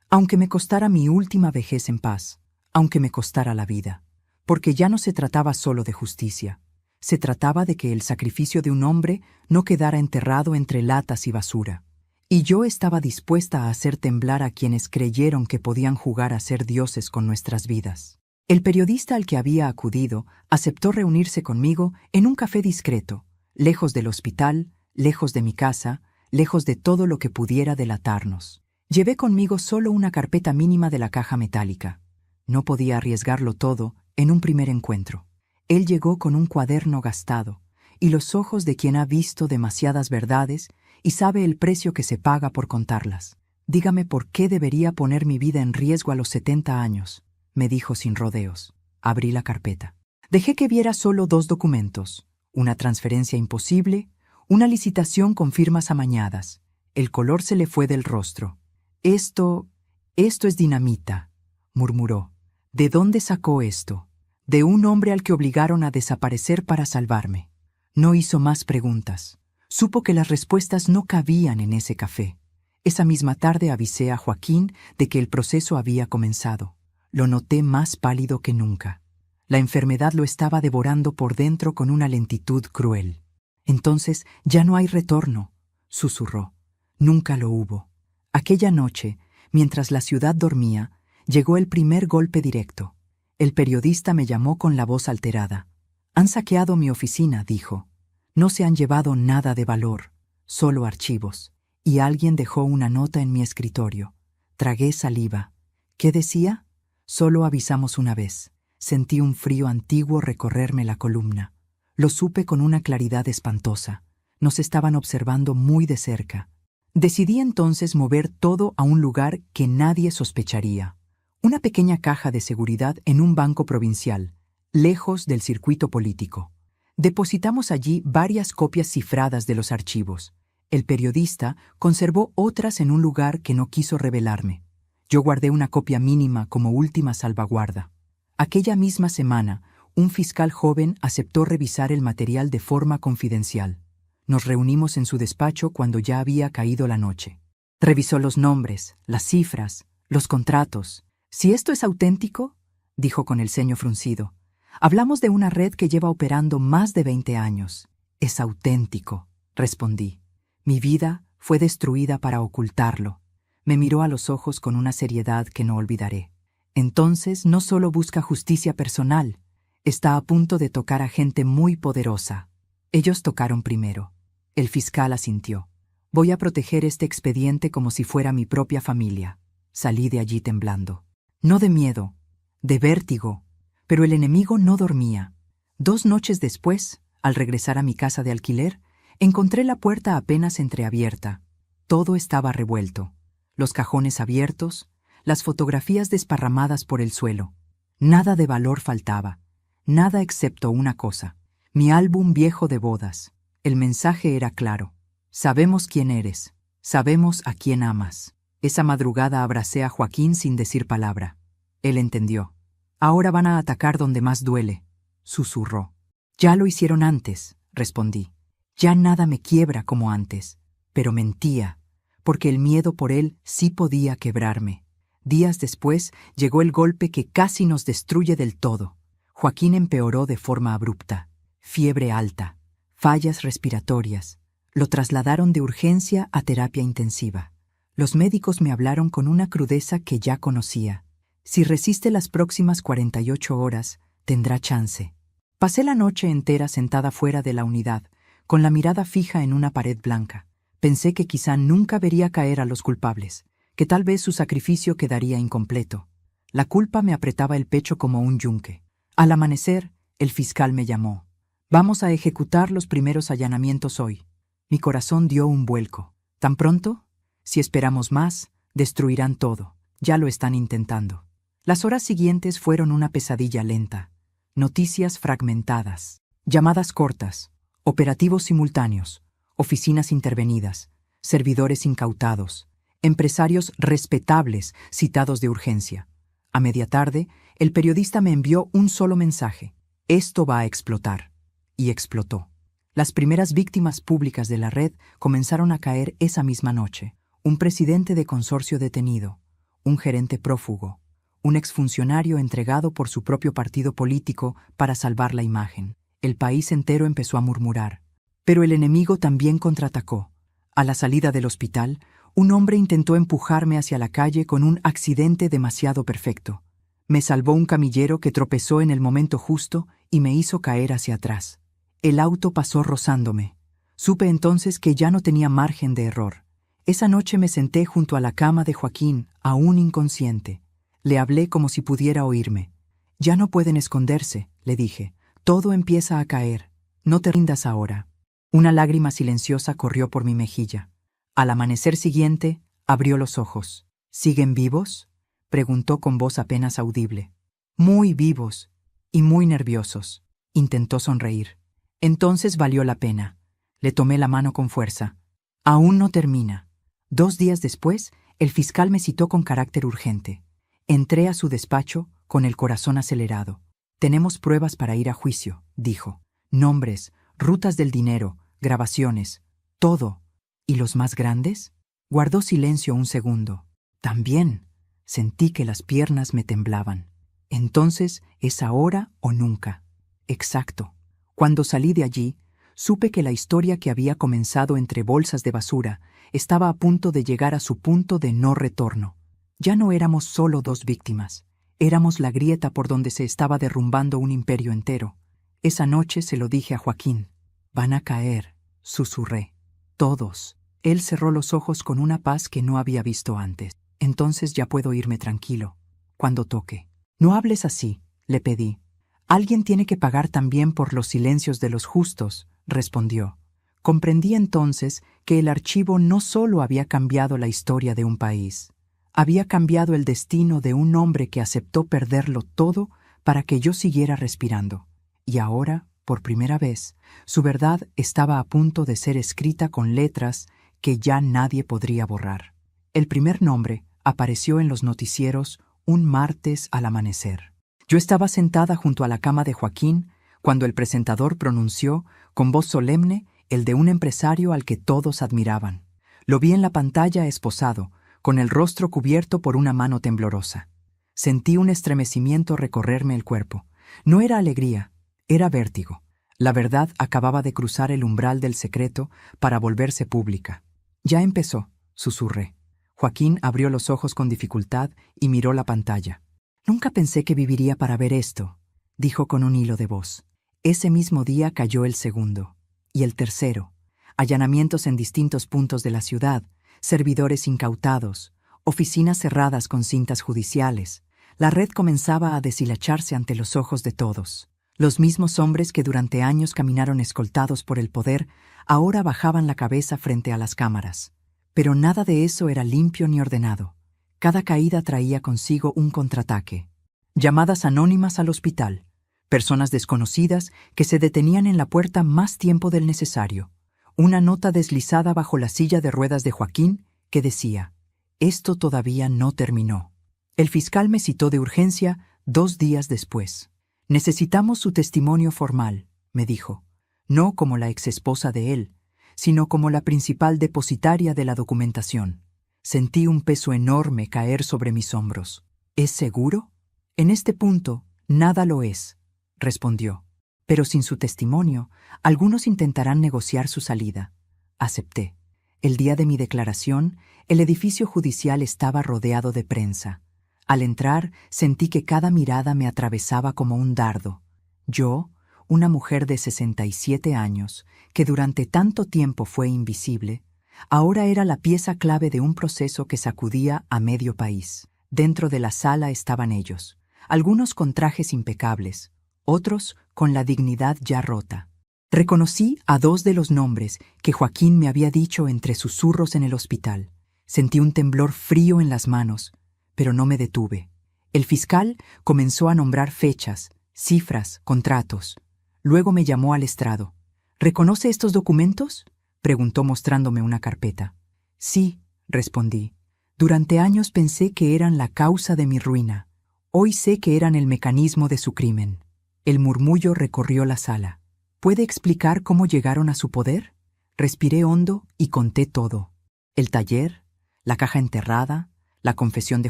aunque me costara mi última vejez en paz, aunque me costara la vida, porque ya no se trataba solo de justicia, se trataba de que el sacrificio de un hombre no quedara enterrado entre latas y basura. Y yo estaba dispuesta a hacer temblar a quienes creyeron que podían jugar a ser dioses con nuestras vidas. El periodista al que había acudido aceptó reunirse conmigo en un café discreto, lejos del hospital, lejos de mi casa, lejos de todo lo que pudiera delatarnos. Llevé conmigo solo una carpeta mínima de la caja metálica. No podía arriesgarlo todo en un primer encuentro. Él llegó con un cuaderno gastado y los ojos de quien ha visto demasiadas verdades y sabe el precio que se paga por contarlas. «Dígame por qué debería poner mi vida en riesgo a los 70 años», me dijo sin rodeos. Abrí la carpeta. Dejé que viera solo 2 documentos: una transferencia imposible, una licitación con firmas amañadas. El color se le fue del rostro. Esto es dinamita», murmuró. «¿De dónde sacó esto?» «De un hombre al que obligaron a desaparecer para salvarme». No hizo más preguntas. Supo que las respuestas no cabían en ese café. Esa misma tarde avisé a Joaquín de que el proceso había comenzado. Lo noté más pálido que nunca. La enfermedad lo estaba devorando por dentro con una lentitud cruel. «Entonces ya no hay retorno», susurró. Nunca lo hubo. Aquella noche, mientras la ciudad dormía, llegó el primer golpe directo. El periodista me llamó con la voz alterada. «Han saqueado mi oficina», dijo. «No se han llevado nada de valor, solo archivos. Y alguien dejó una nota en mi escritorio». Tragué saliva. ¿Qué decía? «Solo avisamos una vez». Sentí un frío antiguo recorrerme la columna. Lo supe con una claridad espantosa. Nos estaban observando muy de cerca. Decidí entonces mover todo a un lugar que nadie sospecharía. Una pequeña caja de seguridad en un banco provincial, lejos del circuito político. Depositamos allí varias copias cifradas de los archivos. El periodista conservó otras en un lugar que no quiso revelarme. Yo guardé una copia mínima como última salvaguarda. Aquella misma semana, un fiscal joven aceptó revisar el material de forma confidencial. Nos reunimos en su despacho cuando ya había caído la noche. Revisó los nombres, las cifras, los contratos. «¿Si esto es auténtico?», dijo con el ceño fruncido. «Hablamos de una red que lleva operando más de 20 años. Es auténtico», respondí. «Mi vida fue destruida para ocultarlo». Me miró a los ojos con una seriedad que no olvidaré. «Entonces no solo busca justicia personal, está a punto de tocar a gente muy poderosa». Ellos tocaron primero. El fiscal asintió. «Voy a proteger este expediente como si fuera mi propia familia». Salí de allí temblando. No de miedo, de vértigo. Pero el enemigo no dormía. 2 noches después, al regresar a mi casa de alquiler, encontré la puerta apenas entreabierta. Todo estaba revuelto. Los cajones abiertos, las fotografías desparramadas por el suelo. Nada de valor faltaba. Nada excepto una cosa. Mi álbum viejo de bodas. El mensaje era claro. «Sabemos quién eres. Sabemos a quién amas». Esa madrugada abracé a Joaquín sin decir palabra. Él entendió. «Ahora van a atacar donde más duele», susurró. «Ya lo hicieron antes», respondí. «Ya nada me quiebra como antes». Pero mentía, porque el miedo por él sí podía quebrarme. Días después llegó el golpe que casi nos destruye del todo. Joaquín empeoró de forma abrupta. Fiebre alta, fallas respiratorias. Lo trasladaron de urgencia a terapia intensiva. Los médicos me hablaron con una crudeza que ya conocía. Si resiste las próximas 48 horas, tendrá chance. Pasé la noche entera sentada fuera de la unidad, con la mirada fija en una pared blanca. Pensé que quizá nunca vería caer a los culpables, que tal vez su sacrificio quedaría incompleto. La culpa me apretaba el pecho como un yunque. Al amanecer, el fiscal me llamó. «Vamos a ejecutar los primeros allanamientos hoy». Mi corazón dio un vuelco. ¿Tan pronto? Si esperamos más, destruirán todo. Ya lo están intentando. Las horas siguientes fueron una pesadilla lenta. Noticias fragmentadas, llamadas cortas, operativos simultáneos, oficinas intervenidas, servidores incautados, empresarios respetables citados de urgencia. A media tarde, el periodista me envió un solo mensaje: «Esto va a explotar». Y explotó. Las primeras víctimas públicas de la red comenzaron a caer esa misma noche. Un presidente de consorcio detenido, un gerente prófugo, un exfuncionario entregado por su propio partido político para salvar la imagen. El país entero empezó a murmurar. Pero el enemigo también contraatacó. A la salida del hospital, un hombre intentó empujarme hacia la calle con un accidente demasiado perfecto. Me salvó un camillero que tropezó en el momento justo y me hizo caer hacia atrás. El auto pasó rozándome. Supe entonces que ya no tenía margen de error. Esa noche me senté junto a la cama de Joaquín, aún inconsciente. Le hablé como si pudiera oírme. «Ya no pueden esconderse», le dije. «Todo empieza a caer. No te rindas ahora». Una lágrima silenciosa corrió por mi mejilla. Al amanecer siguiente, abrió los ojos. «¿Siguen vivos?», preguntó con voz apenas audible. «Muy vivos y muy nerviosos», intentó sonreír. Entonces valió la pena. Le tomé la mano con fuerza. «Aún no termina». 2 días después, el fiscal me citó con carácter urgente. Entré a su despacho con el corazón acelerado. «Tenemos pruebas para ir a juicio», dijo. «Nombres, rutas del dinero, grabaciones, todo». «¿Y los más grandes?». Guardó silencio un segundo. «También». Sentí que las piernas me temblaban. «Entonces, ¿es ahora o nunca?». «Exacto». Cuando salí de allí, supe que la historia que había comenzado entre bolsas de basura estaba a punto de llegar a su punto de no retorno. Ya no éramos solo 2 víctimas. Éramos la grieta por donde se estaba derrumbando un imperio entero. Esa noche se lo dije a Joaquín. «Van a caer», susurré. «Todos». Él cerró los ojos con una paz que no había visto antes. «Entonces ya puedo irme tranquilo. Cuando toque». «No hables así», le pedí. «Alguien tiene que pagar también por los silencios de los justos», respondió. Comprendí entonces que el archivo no solo había cambiado la historia de un país, había cambiado el destino de un hombre que aceptó perderlo todo para que yo siguiera respirando. Y ahora, por primera vez, su verdad estaba a punto de ser escrita con letras que ya nadie podría borrar. El primer nombre apareció en los noticieros un martes al amanecer. Yo estaba sentada junto a la cama de Joaquín cuando el presentador pronunció, con voz solemne, el de un empresario al que todos admiraban. Lo vi en la pantalla esposado, con el rostro cubierto por una mano temblorosa. Sentí un estremecimiento recorrerme el cuerpo. No era alegría, era vértigo. La verdad acababa de cruzar el umbral del secreto para volverse pública. «Ya empezó», susurré. Joaquín abrió los ojos con dificultad y miró la pantalla. «Nunca pensé que viviría para ver esto», dijo con un hilo de voz. Ese mismo día cayó el segundo. Y el tercero. Allanamientos en distintos puntos de la ciudad, servidores incautados, oficinas cerradas con cintas judiciales. La red comenzaba a deshilacharse ante los ojos de todos. Los mismos hombres que durante años caminaron escoltados por el poder, ahora bajaban la cabeza frente a las cámaras. Pero nada de eso era limpio ni ordenado. Cada caída traía consigo un contraataque. Llamadas anónimas al hospital. Personas desconocidas que se detenían en la puerta más tiempo del necesario. Una nota deslizada bajo la silla de ruedas de Joaquín que decía: «Esto todavía no terminó». El fiscal me citó de urgencia 2 días después. «Necesitamos su testimonio formal», me dijo, no como la exesposa de él, sino como la principal depositaria de la documentación. Sentí un peso enorme caer sobre mis hombros. «¿Es seguro?». «En este punto, nada lo es», respondió. «Pero sin su testimonio, algunos intentarán negociar su salida». Acepté. El día de mi declaración, el edificio judicial estaba rodeado de prensa. Al entrar, sentí que cada mirada me atravesaba como un dardo. Yo, una mujer de 67 años, que durante tanto tiempo fue invisible, ahora era la pieza clave de un proceso que sacudía a medio país. Dentro de la sala estaban ellos, algunos con trajes impecables, otros con la dignidad ya rota. Reconocí a 2 de los nombres que Joaquín me había dicho entre susurros en el hospital. Sentí un temblor frío en las manos, pero no me detuve. El fiscal comenzó a nombrar fechas, cifras, contratos. Luego me llamó al estrado. «¿Reconoce estos documentos?», preguntó mostrándome una carpeta. «Sí», respondí. «Durante años pensé que eran la causa de mi ruina. Hoy sé que eran el mecanismo de su crimen». El murmullo recorrió la sala. «¿Puede explicar cómo llegaron a su poder?». Respiré hondo y conté todo. El taller, la caja enterrada, la confesión de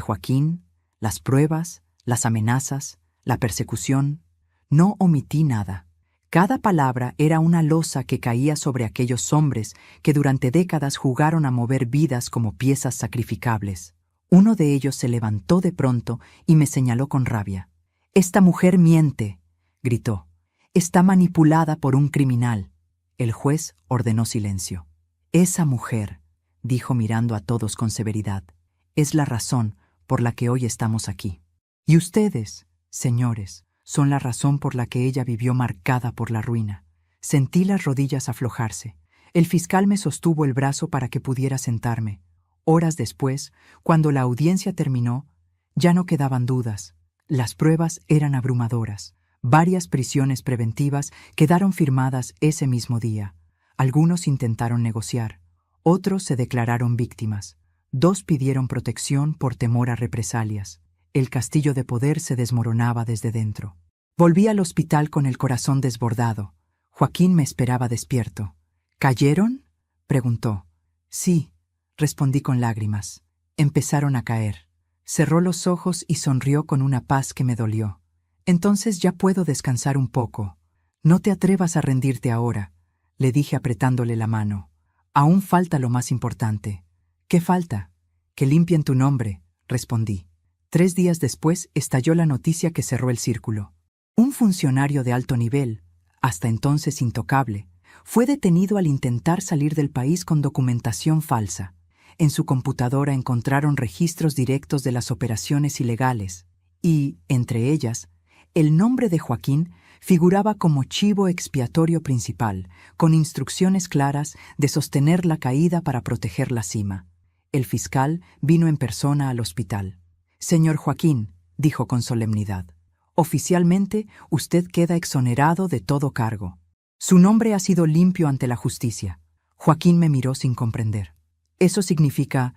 Joaquín, las pruebas, las amenazas, la persecución. No omití nada. Cada palabra era una losa que caía sobre aquellos hombres que durante décadas jugaron a mover vidas como piezas sacrificables. Uno de ellos se levantó de pronto y me señaló con rabia. «Esta mujer miente», gritó. «Está manipulada por un criminal». El juez ordenó silencio. «Esa mujer», dijo mirando a todos con severidad. Es la razón por la que hoy estamos aquí. Y ustedes, señores, son la razón por la que ella vivió marcada por la ruina. Sentí las rodillas aflojarse. El fiscal me sostuvo el brazo para que pudiera sentarme. Horas después, cuando la audiencia terminó, ya no quedaban dudas. Las pruebas eran abrumadoras. Varias prisiones preventivas quedaron firmadas ese mismo día. Algunos intentaron negociar. Otros se declararon víctimas. 2 pidieron protección por temor a represalias. El castillo de poder se desmoronaba desde dentro. Volví al hospital con el corazón desbordado. Joaquín me esperaba despierto. ¿Cayeron?, preguntó. Sí, respondí con lágrimas. Empezaron a caer. Cerró los ojos y sonrió con una paz que me dolió. Entonces ya puedo descansar un poco. No te atrevas a rendirte ahora, le dije apretándole la mano. Aún falta lo más importante. ¿Qué falta? Que limpien tu nombre, respondí. 3 días después estalló la noticia que cerró el círculo. Un funcionario de alto nivel, hasta entonces intocable, fue detenido al intentar salir del país con documentación falsa. En su computadora encontraron registros directos de las operaciones ilegales y, entre ellas, el nombre de Joaquín figuraba como chivo expiatorio principal, con instrucciones claras de sostener la caída para proteger la cima. El fiscal vino en persona al hospital. «Señor Joaquín», dijo con solemnidad, «oficialmente usted queda exonerado de todo cargo. Su nombre ha sido limpio ante la justicia». Joaquín me miró sin comprender. «Eso significa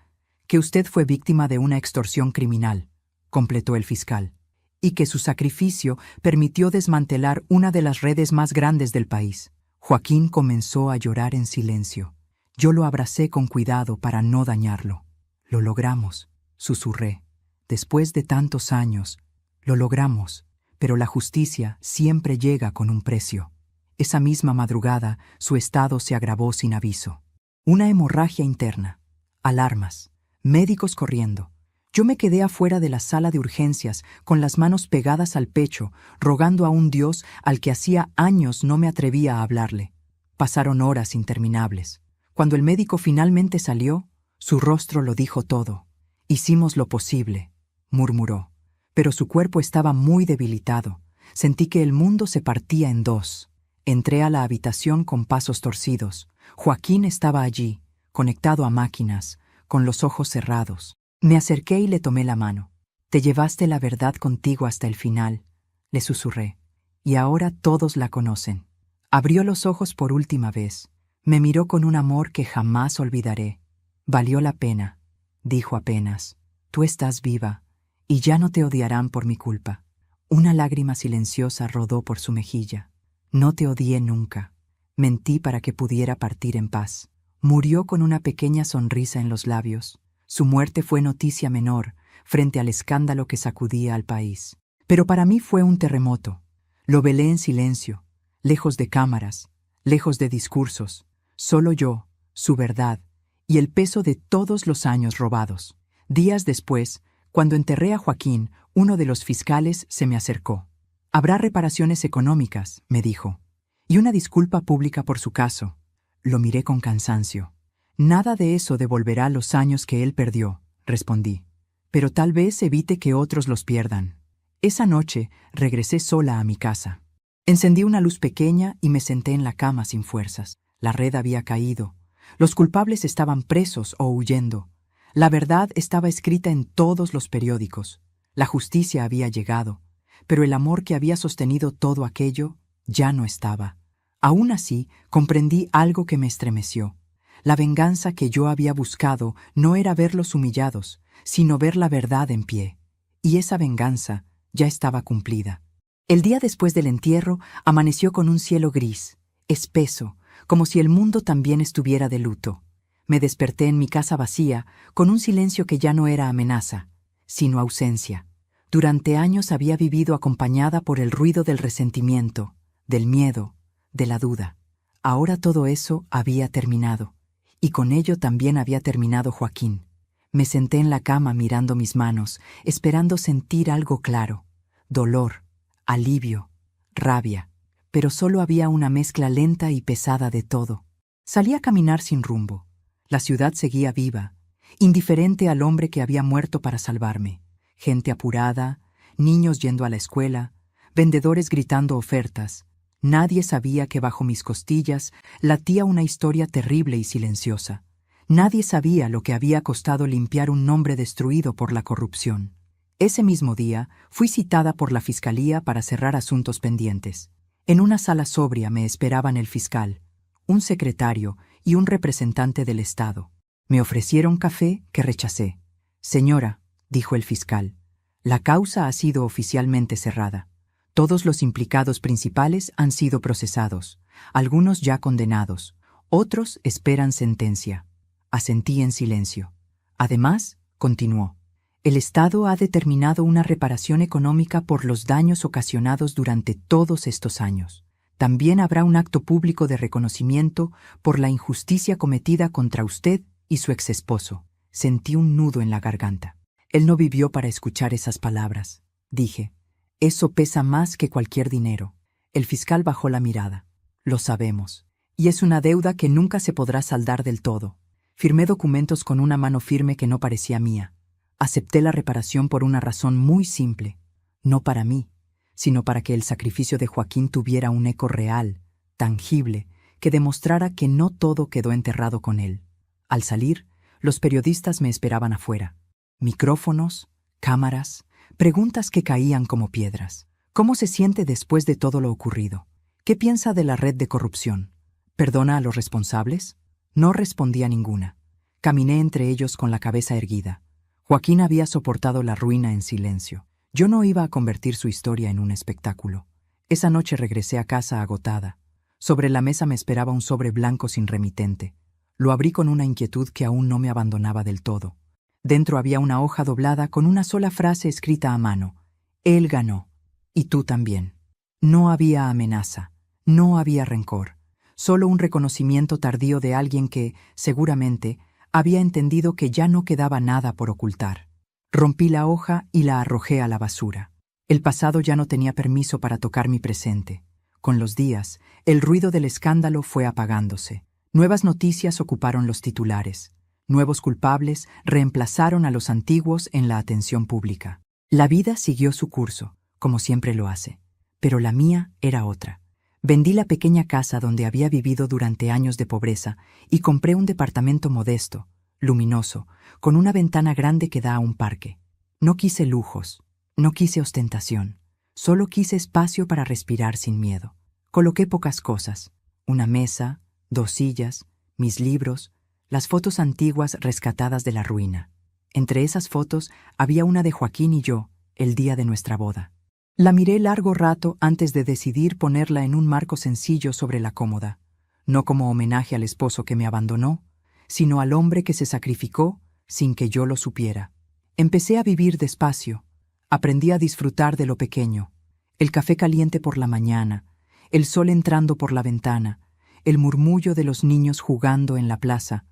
que usted fue víctima de una extorsión criminal», completó el fiscal, «y que su sacrificio permitió desmantelar una de las redes más grandes del país». Joaquín comenzó a llorar en silencio. Yo lo abracé con cuidado para no dañarlo. «Lo logramos», susurré. «Después de tantos años, lo logramos, pero la justicia siempre llega con un precio». Esa misma madrugada, su estado se agravó sin aviso. Una hemorragia interna, alarmas, médicos corriendo. Yo me quedé afuera de la sala de urgencias, con las manos pegadas al pecho, rogando a un Dios al que hacía años no me atrevía a hablarle. Pasaron horas interminables. Cuando el médico finalmente salió, su rostro lo dijo todo. «Hicimos lo posible», murmuró. Pero su cuerpo estaba muy debilitado. Sentí que el mundo se partía en 2. Entré a la habitación con pasos torcidos. Joaquín estaba allí, conectado a máquinas, con los ojos cerrados. Me acerqué y le tomé la mano. «Te llevaste la verdad contigo hasta el final», le susurré, «y ahora todos la conocen». Abrió los ojos por última vez. Me miró con un amor que jamás olvidaré. «Valió la pena», dijo apenas. «Tú estás viva, y ya no te odiarán por mi culpa». Una lágrima silenciosa rodó por su mejilla. «No te odié nunca. Mentí para que pudiera partir en paz». Murió con una pequeña sonrisa en los labios. Su muerte fue noticia menor frente al escándalo que sacudía al país. Pero para mí fue un terremoto. Lo velé en silencio, lejos de cámaras, lejos de discursos. Solo yo, su verdad y el peso de todos los años robados. Días después, cuando enterré a Joaquín, uno de los fiscales se me acercó. «Habrá reparaciones económicas», me dijo, «y una disculpa pública por su caso». Lo miré con cansancio. «Nada de eso devolverá los años que él perdió», respondí, «pero tal vez evite que otros los pierdan». Esa noche regresé sola a mi casa. Encendí una luz pequeña y me senté en la cama sin fuerzas. La red había caído. Los culpables estaban presos o huyendo. La verdad estaba escrita en todos los periódicos. La justicia había llegado, pero el amor que había sostenido todo aquello ya no estaba. Aún así, comprendí algo que me estremeció. La venganza que yo había buscado no era verlos humillados, sino ver la verdad en pie. Y esa venganza ya estaba cumplida. El día después del entierro amaneció con un cielo gris, espeso, como si el mundo también estuviera de luto. Me desperté en mi casa vacía, con un silencio que ya no era amenaza, sino ausencia. Durante años había vivido acompañada por el ruido del resentimiento, del miedo, de la duda. Ahora todo eso había terminado, y con ello también había terminado Joaquín. Me senté en la cama mirando mis manos, esperando sentir algo claro: dolor, alivio, rabia, pero solo había una mezcla lenta y pesada de todo. Salí a caminar sin rumbo. La ciudad seguía viva, indiferente al hombre que había muerto para salvarme. Gente apurada, niños yendo a la escuela, vendedores gritando ofertas. Nadie sabía que bajo mis costillas latía una historia terrible y silenciosa. Nadie sabía lo que había costado limpiar un nombre destruido por la corrupción. Ese mismo día fui citada por la fiscalía para cerrar asuntos pendientes. En una sala sobria me esperaban el fiscal, un secretario y un representante del Estado. Me ofrecieron café que rechacé. «Señora», dijo el fiscal, «la causa ha sido oficialmente cerrada. Todos los implicados principales han sido procesados, algunos ya condenados, otros esperan sentencia». Asentí en silencio. Además, continuó, «el Estado ha determinado una reparación económica por los daños ocasionados durante todos estos años. También habrá un acto público de reconocimiento por la injusticia cometida contra usted y su exesposo». Sentí un nudo en la garganta. Él no vivió para escuchar esas palabras. Dije, «Eso pesa más que cualquier dinero». El fiscal bajó la mirada. «Lo sabemos. Y es una deuda que nunca se podrá saldar del todo». Firmé documentos con una mano firme que no parecía mía. Acepté la reparación por una razón muy simple. No para mí, sino para que el sacrificio de Joaquín tuviera un eco real, tangible, que demostrara que no todo quedó enterrado con él. Al salir, los periodistas me esperaban afuera. Micrófonos, cámaras, preguntas que caían como piedras. ¿Cómo se siente después de todo lo ocurrido? ¿Qué piensa de la red de corrupción? ¿Perdona a los responsables? No respondí a ninguna. Caminé entre ellos con la cabeza erguida. Joaquín había soportado la ruina en silencio. Yo no iba a convertir su historia en un espectáculo. Esa noche regresé a casa agotada. Sobre la mesa me esperaba un sobre blanco sin remitente. Lo abrí con una inquietud que aún no me abandonaba del todo. Dentro había una hoja doblada con una sola frase escrita a mano. «Él ganó. Y tú también». No había amenaza. No había rencor. Solo un reconocimiento tardío de alguien que, seguramente, había entendido que ya no quedaba nada por ocultar. Rompí la hoja y la arrojé a la basura. El pasado ya no tenía permiso para tocar mi presente. Con los días, el ruido del escándalo fue apagándose. Nuevas noticias ocuparon los titulares. Nuevos culpables reemplazaron a los antiguos en la atención pública. La vida siguió su curso, como siempre lo hace. Pero la mía era otra. Vendí la pequeña casa donde había vivido durante años de pobreza y compré un departamento modesto, luminoso, con una ventana grande que da a un parque. No quise lujos, no quise ostentación, solo quise espacio para respirar sin miedo. Coloqué pocas cosas, una mesa, 2 sillas, mis libros, las fotos antiguas rescatadas de la ruina. Entre esas fotos había una de Joaquín y yo, el día de nuestra boda. La miré largo rato antes de decidir ponerla en un marco sencillo sobre la cómoda, no como homenaje al esposo que me abandonó, sino al hombre que se sacrificó sin que yo lo supiera. Empecé a vivir despacio, aprendí a disfrutar de lo pequeño, el café caliente por la mañana, el sol entrando por la ventana, el murmullo de los niños jugando en la plaza.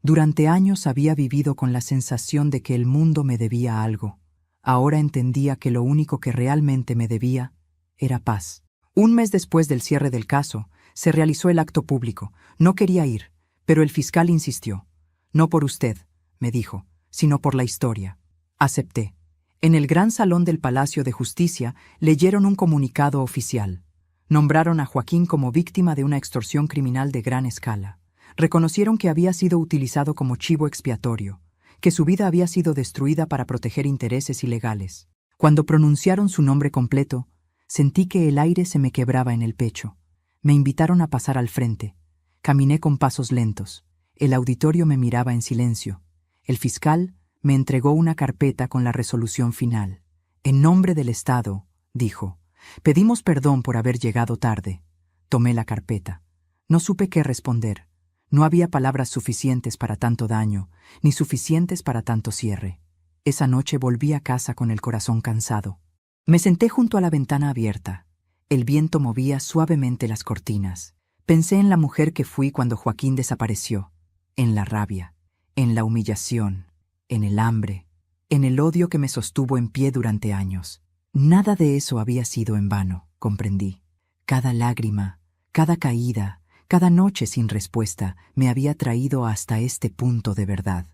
Durante años había vivido con la sensación de que el mundo me debía algo. Ahora entendía que lo único que realmente me debía era paz. Un mes después del cierre del caso, se realizó el acto público. No quería ir, pero el fiscal insistió. «No por usted», me dijo, «sino por la historia». Acepté. En el gran salón del Palacio de Justicia leyeron un comunicado oficial. Nombraron a Joaquín como víctima de una extorsión criminal de gran escala. Reconocieron que había sido utilizado como chivo expiatorio, que su vida había sido destruida para proteger intereses ilegales. Cuando pronunciaron su nombre completo, sentí que el aire se me quebraba en el pecho. Me invitaron a pasar al frente. Caminé con pasos lentos. El auditorio me miraba en silencio. El fiscal me entregó una carpeta con la resolución final. «En nombre del Estado», dijo, «pedimos perdón por haber llegado tarde». Tomé la carpeta. No supe qué responder. No había palabras suficientes para tanto daño, ni suficientes para tanto cierre. Esa noche volví a casa con el corazón cansado. Me senté junto a la ventana abierta. El viento movía suavemente las cortinas. Pensé en la mujer que fui cuando Joaquín desapareció, en la rabia, en la humillación, en el hambre, en el odio que me sostuvo en pie durante años. Nada de eso había sido en vano, comprendí. Cada lágrima, cada caída, Cada noche sin respuesta me había traído hasta este punto de verdad.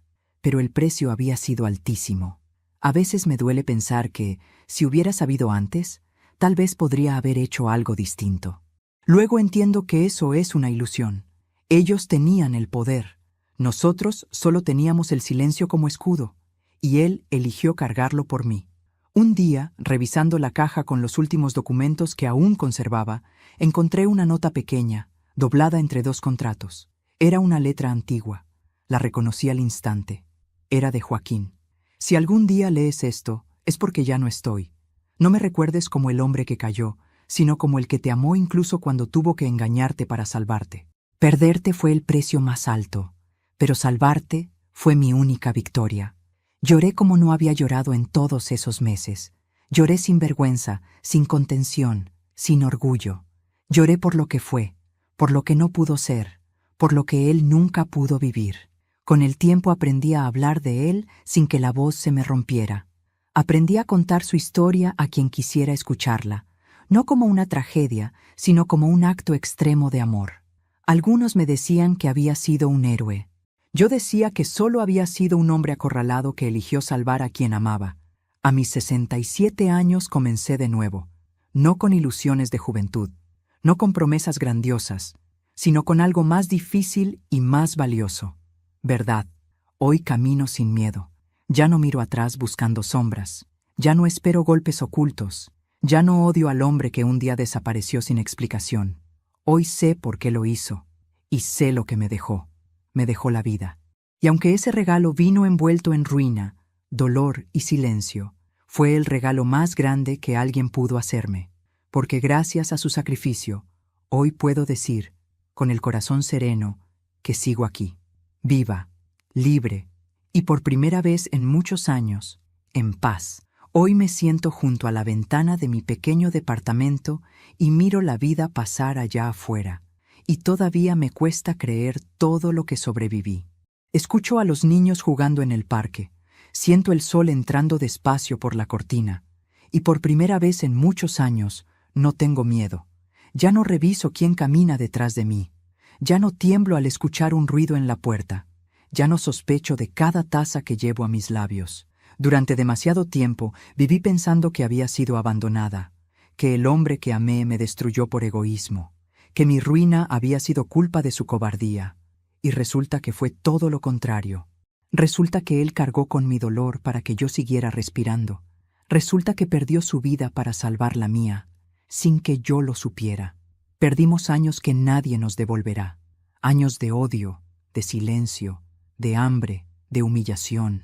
Pero el precio había sido altísimo. A veces me duele pensar que, si hubiera sabido antes, tal vez podría haber hecho algo distinto. Luego entiendo que eso es una ilusión. Ellos tenían el poder. Nosotros solo teníamos el silencio como escudo, y él eligió cargarlo por mí. Un día, revisando la caja con los últimos documentos que aún conservaba, encontré una nota pequeña, doblada entre 2 contratos. Era una letra antigua. La reconocí al instante. Era de Joaquín. Si algún día lees esto, es porque ya no estoy. No me recuerdes como el hombre que cayó, sino como el que te amó incluso cuando tuvo que engañarte para salvarte. Perderte fue el precio más alto, pero salvarte fue mi única victoria. Lloré como no había llorado en todos esos meses. Lloré sin vergüenza, sin contención, sin orgullo. Lloré por lo que fue, por lo que no pudo ser, por lo que él nunca pudo vivir. Con el tiempo aprendí a hablar de él sin que la voz se me rompiera. Aprendí a contar su historia a quien quisiera escucharla, no como una tragedia, sino como un acto extremo de amor. Algunos me decían que había sido un héroe. Yo decía que solo había sido un hombre acorralado que eligió salvar a quien amaba. A mis 67 años comencé de nuevo, no con ilusiones de juventud, no con promesas grandiosas, sino con algo más difícil y más valioso. Verdad, hoy camino sin miedo. Ya no miro atrás buscando sombras. Ya no espero golpes ocultos. Ya no odio al hombre que un día desapareció sin explicación. Hoy sé por qué lo hizo, y sé lo que me dejó. Me dejó la vida. Y aunque ese regalo vino envuelto en ruina, dolor y silencio, fue el regalo más grande que alguien pudo hacerme, porque gracias a su sacrificio, hoy puedo decir, con el corazón sereno, que sigo aquí, viva, libre, y por primera vez en muchos años, en paz. Hoy me siento junto a la ventana de mi pequeño departamento y miro la vida pasar allá afuera, y todavía me cuesta creer todo lo que sobreviví. Escucho a los niños jugando en el parque, siento el sol entrando despacio por la cortina, y por primera vez en muchos años no tengo miedo. Ya no reviso quién camina detrás de mí, ya no tiemblo al escuchar un ruido en la puerta, ya no sospecho de cada taza que llevo a mis labios. Durante demasiado tiempo viví pensando que había sido abandonada, que el hombre que amé me destruyó por egoísmo, que mi ruina había sido culpa de su cobardía, y resulta que fue todo lo contrario. Resulta que él cargó con mi dolor para que yo siguiera respirando. Resulta que perdió su vida para salvar la mía, sin que yo lo supiera. Perdimos años que nadie nos devolverá, años de odio, de silencio, de hambre, de humillación.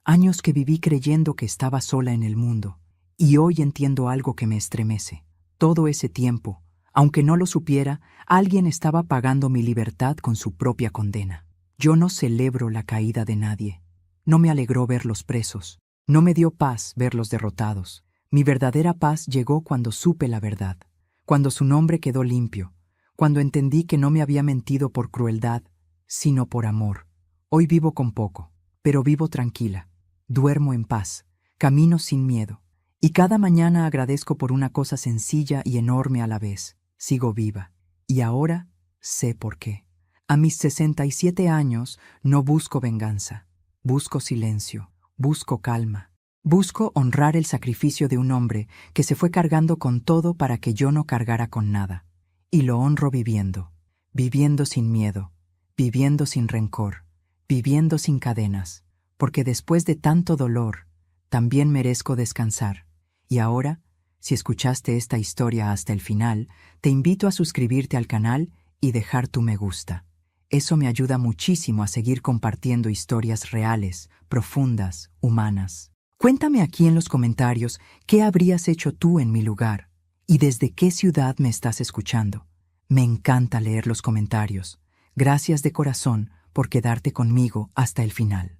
Años que viví creyendo que estaba sola en el mundo, y hoy entiendo algo que me estremece. Todo ese tiempo, aunque no lo supiera, alguien estaba pagando mi libertad con su propia condena. Yo no celebro la caída de nadie. No me alegró verlos presos. No me dio paz verlos derrotados. Mi verdadera paz llegó cuando supe la verdad, cuando su nombre quedó limpio, cuando entendí que no me había mentido por crueldad, sino por amor. Hoy vivo con poco, pero vivo tranquila. Duermo en paz, camino sin miedo, y cada mañana agradezco por una cosa sencilla y enorme a la vez. Sigo viva, y ahora sé por qué. A mis 67 años no busco venganza, busco silencio, busco calma, busco honrar el sacrificio de un hombre que se fue cargando con todo para que yo no cargara con nada. Y lo honro viviendo, viviendo sin miedo, viviendo sin rencor, viviendo sin cadenas. Porque después de tanto dolor, también merezco descansar. Y ahora, si escuchaste esta historia hasta el final, te invito a suscribirte al canal y dejar tu me gusta. Eso me ayuda muchísimo a seguir compartiendo historias reales, profundas, humanas. Cuéntame aquí en los comentarios qué habrías hecho tú en mi lugar y desde qué ciudad me estás escuchando. Me encanta leer los comentarios. Gracias de corazón por quedarte conmigo hasta el final.